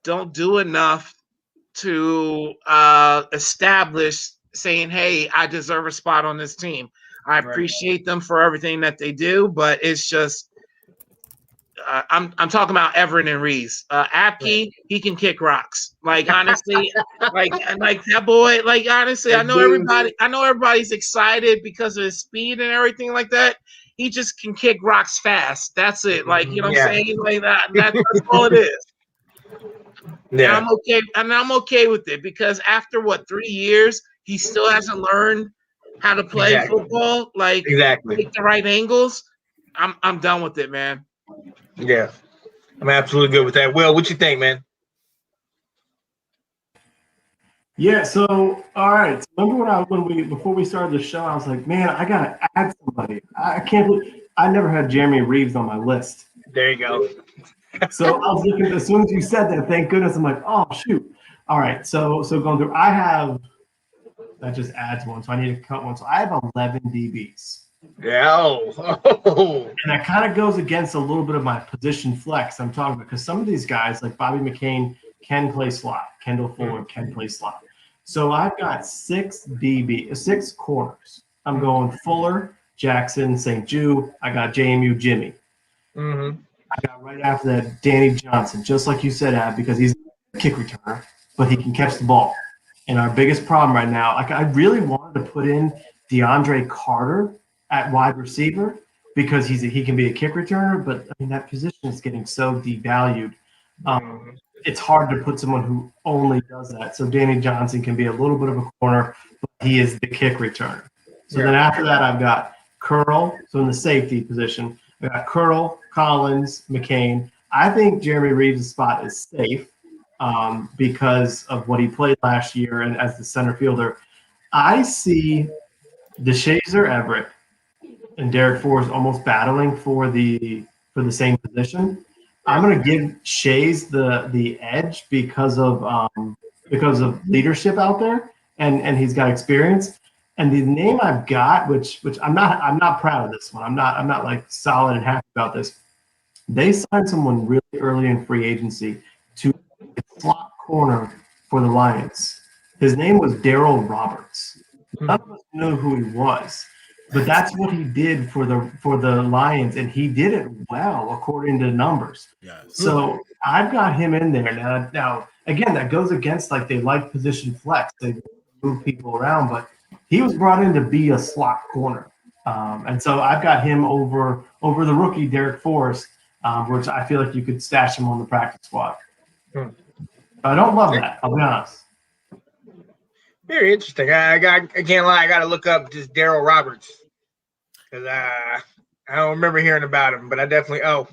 don't do enough to establish saying, hey, I deserve a spot on this team. I appreciate them for everything that they do, but it's just I'm talking about Everett and Reeves. Apke, he can kick rocks. Like honestly, like that boy. Like honestly, I know everybody's excited because of his speed and everything like that. He just can kick rocks fast. That's it. Like you know what I'm saying? Like that's all it is. Yeah, and I'm okay with it because after 3 years, he still hasn't learned how to play football. Like take the right angles. I'm done with it, man. Yeah, I'm absolutely good with that. Will, what you think, man? Yeah. So, all right. Remember before we started the show, I was like, man, I gotta add somebody. I can't believe I never had Jeremy Reeves on my list. There you go. So I was looking as soon as you said that. Thank goodness. I'm like, oh shoot. All right. So going through, that just adds one. So I need to cut one. So I have 11 DBs. Yeah. And that kind of goes against a little bit of my position flex I'm talking about because some of these guys, like Bobby McCain, can play slot. Kendall Fuller can play slot. So I've got 6 corners. I'm going Fuller, Jackson, St. Jude. I got JMU Jimmy. I got right after that Danny Johnson, just like you said, Ab, because he's a kick returner, but he can catch the ball. And our biggest problem right now, I really wanted to put in DeAndre Carter at wide receiver because he can be a kick returner, but I mean that position is getting so devalued. It's hard to put someone who only does that. So Danny Johnson can be a little bit of a corner, but he is the kick returner. So then after that, I've got Curl. So in the safety position, I got Curl, Collins, McCain. I think Jeremy Reeves' spot is safe because of what he played last year and as the center fielder. I see DeShazer Everett and Derek Forrest almost battling for the same position. I'm going to give Shays the edge because of leadership out there and he's got experience. And the name I've got, which I'm not proud of this one. I'm not like solid and happy about this. They signed someone really early in free agency to slot corner for the Lions. His name was Darryl Roberts. None of us knew who he was, but that's what he did for the Lions, and he did it well according to numbers. Yes. So I've got him in there now. Again, that goes against like they like position flex. They move people around, but he was brought in to be a slot corner. And so I've got him over the rookie Derek Forrest, which I feel like you could stash him on the practice squad. I don't love that. I'll be honest. Very interesting. I can't lie. I got to look up just Daryl Roberts because I don't remember hearing about him, but I definitely. I'm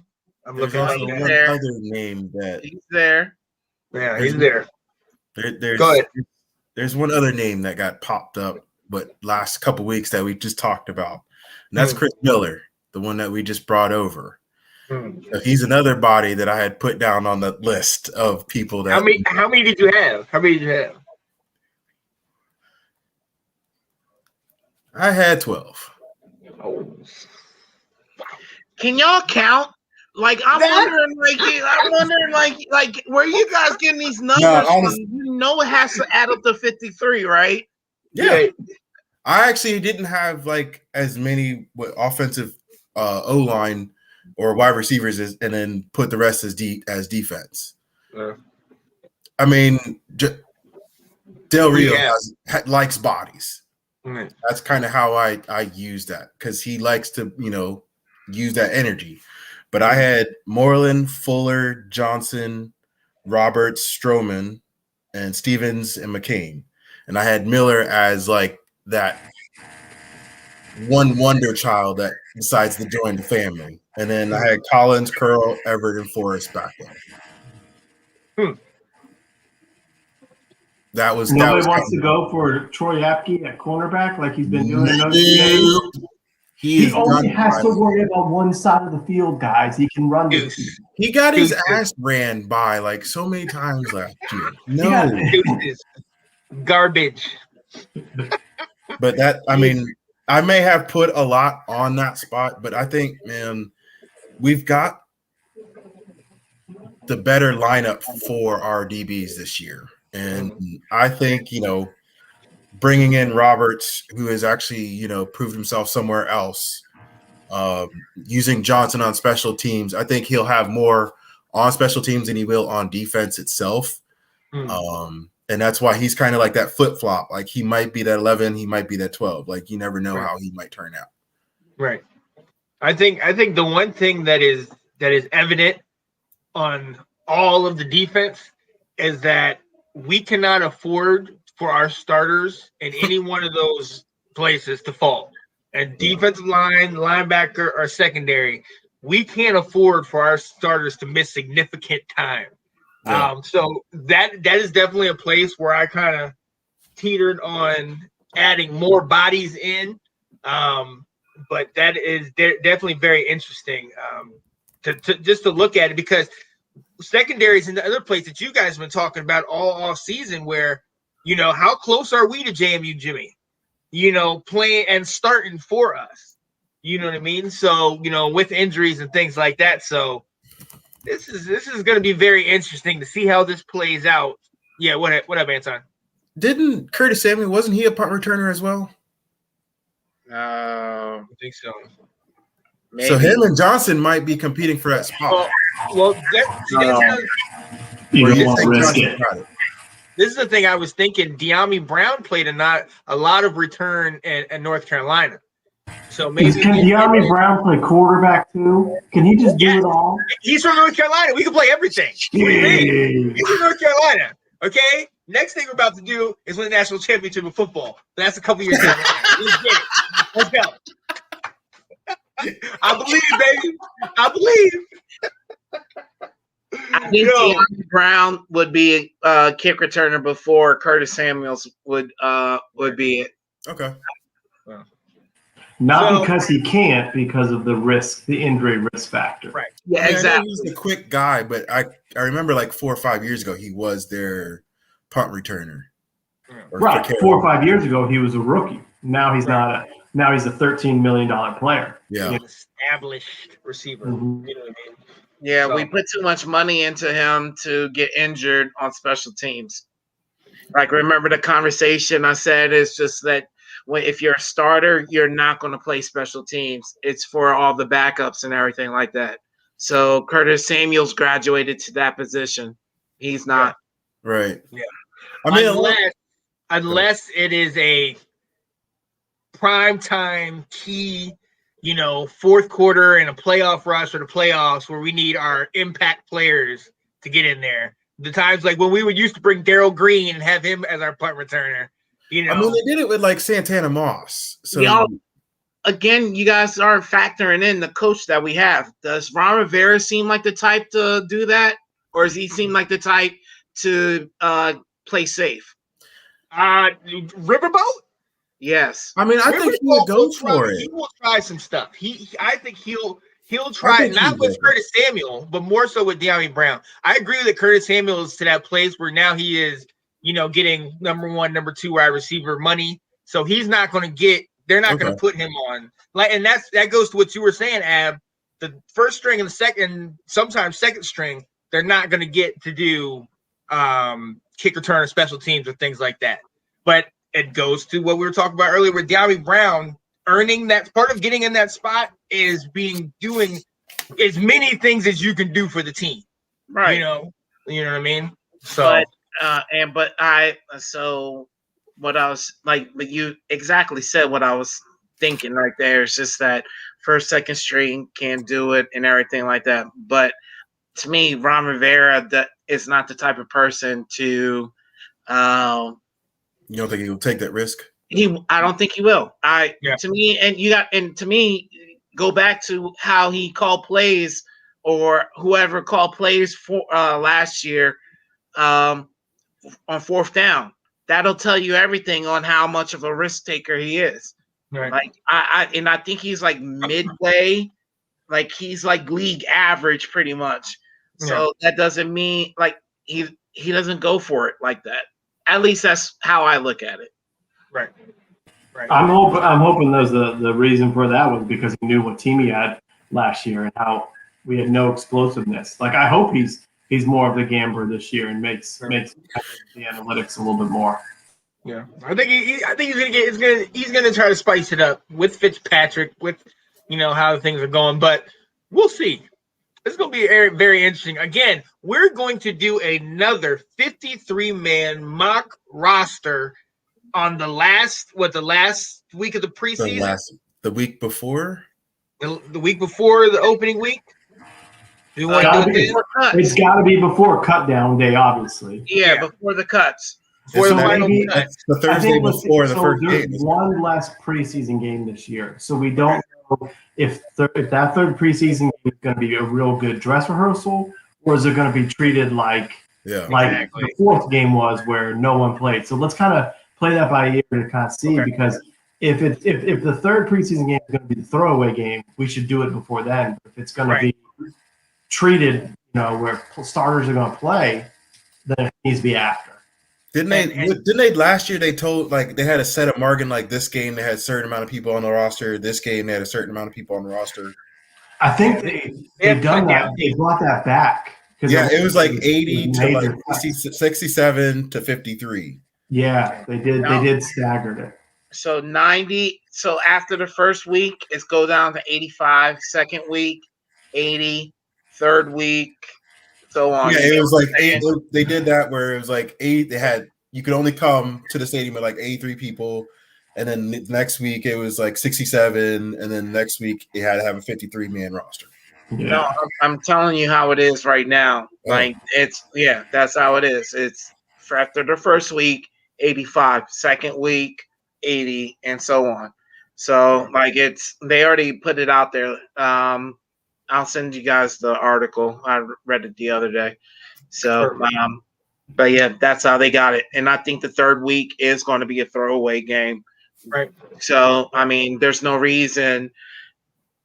There's looking also up. one other name that He's there. Yeah, he's there. Go ahead. There's one other name that got popped up, but last couple weeks that we just talked about, and that's Chris Miller, the one that we just brought over. So he's another body that I had put down on the list of people that. How many did you have? I had 12. Oh. Can y'all count? Like I'm wondering, like where you guys getting these numbers from? You know it has to add up to 53, right? Yeah. I actually didn't have like as many offensive O-line or wide receivers and then put the rest as defense. I mean, Del Rio likes bodies. That's kind of how I use that because he likes to, use that energy. But I had Moreland, Fuller, Johnson, Roberts, Stroman, and Stevens and McCain. And I had Miller as like that one wonder child that decides to join the family. And then I had Collins, Curl, Everett, and Forrest back there. Nobody wants to go for Troy Apke at cornerback like he's been doing in those games. He only has to worry about one side of the field, guys. He can run this. He got his ass ran by like so many times last year. No. Garbage. But I may have put a lot on that spot, but I think, man, we've got the better lineup for our DBs this year. And I think, bringing in Roberts, who has actually, proved himself somewhere else, using Johnson on special teams, I think he'll have more on special teams than he will on defense itself. And that's why he's kind of like that flip-flop. Like he might be that 11, he might be that 12. Like you never know how he might turn out. Right. I think the one thing that is evident on all of the defense is that we cannot afford for our starters in any one of those places to fall. And defensive line, linebacker, or secondary, we can't afford for our starters to miss significant time. Yeah. So that is definitely a place where I kind of teetered on adding more bodies in. But that is definitely very interesting to look at it because secondaries and the other place that you guys have been talking about all off season where, how close are we to JMU Jimmy, playing and starting for us, you know what I mean? So, with injuries and things like that. So this is going to be very interesting to see how this plays out. Yeah. What up, Anton? Didn't Curtis Samuel, wasn't he a punt returner as well? I think so. Maybe. So him and Johnson might be competing for that spot. Well, you don't want to risk it. This is the thing I was thinking. De'Ami Brown played a lot of return in North Carolina. So maybe can De'Ami Brown play quarterback too? Can he just do it all? He's from North Carolina. We can play everything. He's from North Carolina. Okay. Next thing we're about to do is win the national championship in football. That's a couple years down. Let's go. I believe, baby. I believe. I think De'Ami Brown would be a kick returner before Curtis Samuels would be it. Okay. Not because he can't, because of the injury risk factor. Right. Yeah, exactly. He's a quick guy, but I remember like 4 or 5 years ago he was their punt returner. Right. 4 or 5 years ago he was a rookie. Now he's not. Now he's a $13 million player. Yeah. An established receiver. Mm-hmm. You know what I mean? Yeah, we put too much money into him to get injured on special teams. Like, remember the conversation I said is just that if you're a starter, you're not going to play special teams. It's for all the backups and everything like that. So Curtis Samuels graduated to that position. He's not. Right. Yeah. I mean, unless it is a prime time key, fourth quarter and a playoff rush or the playoffs where we need our impact players to get in there. The times like when we would used to bring Darryl Green and have him as our punt returner. I mean, they did it with like Santana Moss. So y'all, again, you guys aren't factoring in the coach that we have. Does Ron Rivera seem like the type to do that, or does he seem like the type to play safe? Riverboat. Yes. I mean, I think he would go for it. He will try some stuff. I think he'll try, not with Curtis Samuel, but more so with De'Ami Brown. I agree that Curtis Samuel is to that place where now he is, getting number 1, number 2 wide receiver money. So he's not going to get. They're not going to put him on. And that goes to what you were saying, Ab. The first string and the second, sometimes second string, they're not going to get to do kick return or special teams or things like that. But it goes to what we were talking about earlier with De'Ami Brown earning that. Part of getting in that spot is doing as many things as you can do for the team. Right. You know what I mean? So so what I was like, but you exactly said what I was thinking right there. It's just that first, second string can't do it and everything like that. But to me, Ron Rivera is not the type of person to. You don't think he will take that risk? I don't think he will. To me, go back to how he called plays or whoever called plays for last year on fourth down. That'll tell you everything on how much of a risk taker he is. Right. Like I think he's like midway, like he's like league average pretty much. So that doesn't mean like he doesn't go for it like that. At least that's how I look at it. Right. I'm hoping there's the reason for that was because he knew what team he had last year and how we had no explosiveness. Like I hope he's more of the gambler this year and makes the analytics a little bit more. Yeah, I think he's gonna try to spice it up with Fitzpatrick, with how things are going, but we'll see. It's going to be very interesting. Again, we're going to do another 53-man mock roster on the last week of the preseason? The week before? The week before the opening week? Do you want to do it then? It's got to be before cut down day, obviously. Yeah, before the cuts. Before the final cut. The Thursday before the first game. There's one less preseason game this year, so we don't know if that third preseason game is going to be a real good dress rehearsal, or is it going to be treated like the fourth game was, where no one played. So let's kind of play that by ear to kind of see, because if the third preseason game is going to be the throwaway game, we should do it before then. If it's going to be treated, where starters are going to play, then it needs to be after. Didn't they last year? They told they had a set of margin. Like this game, they had a certain amount of people on the roster. This game, they had a certain amount of people on the roster. I think they've done that. They brought that back. Yeah, it was like 80 to 67 to 53. Yeah, they did. They did staggered it. So 90. So after the first week, it's go down to 85. Second week, 80. Third week, so on. Yeah, it was like 8. They did that where it was like 8. You could only come to the stadium with like 83 people, and then next week it was like 67, and then next week they had to have a 53-man roster. Yeah. No, I'm telling you how it is right now. Like that's how it is. It's for after the first week, 85. Second week, 80, and so on. So they already put it out there. I'll send you guys the article. I read it the other day. So, but yeah, that's how they got it. And I think the third week is going to be a throwaway game. Right. So, I mean, there's no reason,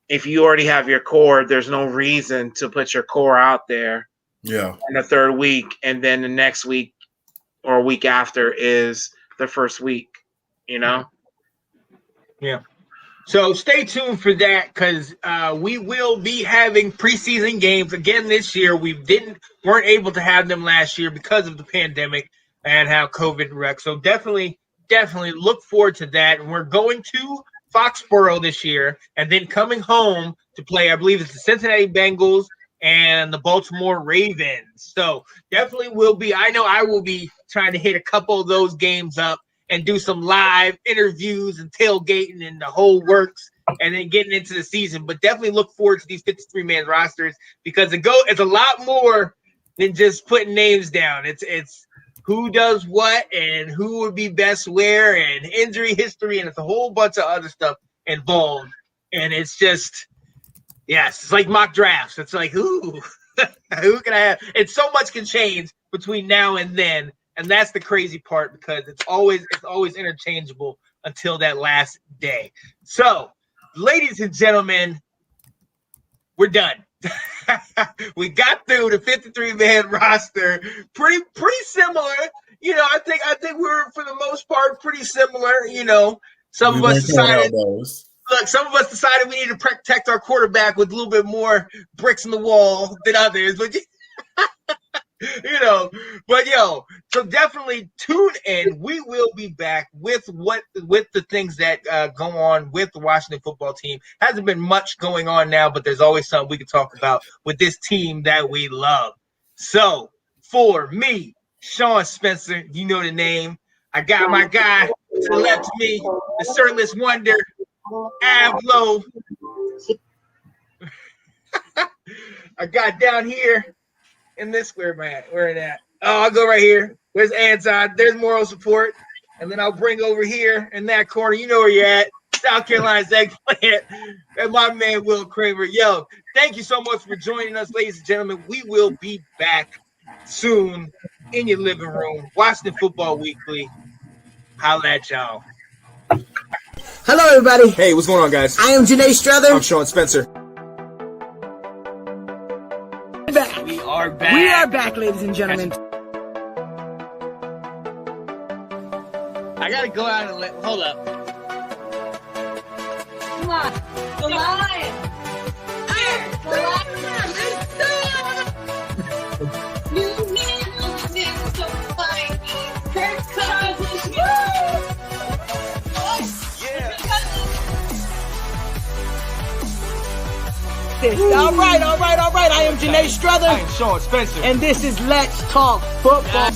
if you already have your core, there's no reason to put your core out there. Yeah. In the third week, and then the next week or week after is the first week, Yeah. So stay tuned for that, because we will be having preseason games again this year. We weren't able to have them last year because of the pandemic and how COVID wrecked. So definitely look forward to that. And we're going to Foxborough this year, and then coming home to play, I believe it's the Cincinnati Bengals and the Baltimore Ravens. So definitely I know I will be trying to hit a couple of those games up and do some live interviews and tailgating and the whole works, and then getting into the season. But definitely look forward to these 53-man rosters because it's a lot more than just putting names down. It's who does what and who would be best where and injury history, and it's a whole bunch of other stuff involved. And it's just, yes, it's like mock drafts. It's like, who can I have? And so much can change between now and then. And that's the crazy part because it's always interchangeable until that last day. So, ladies and gentlemen, we're done. We got through the 53-man roster. Pretty similar. You know, I think we're for the most part pretty similar. You know, some of us decided we need to protect our quarterback with a little bit more bricks in the wall than others. But you know, but so definitely tune in. We will be back with the things that go on with the Washington football team. Hasn't been much going on now, but there's always something we can talk about with this team that we love. So for me, Sean Spencer, you know the name. I got my guy to the left of me, the shirtless wonder, Avlo. I got down here. In this, where it at? Oh, I'll go right here. There's Anton. There's moral support. And then I'll bring over here in that corner. You know where you're at. South Carolina's eggplant. And my man, Will Kramer. Yo, thank you so much for joining us, ladies and gentlemen. We will be back soon in your living room. Washington Football Weekly. Holla at y'all. Hello, everybody. Hey, what's going on, guys? I am Janae Strother. I'm Sean Spencer. We are back. We are back, ladies and gentlemen. I gotta go out and hold up. Come on. The lion. New man, so funny. Kirk Cousins. All right. I am Janae Strother. I'm Sean Spencer. And this is Let's Talk Football.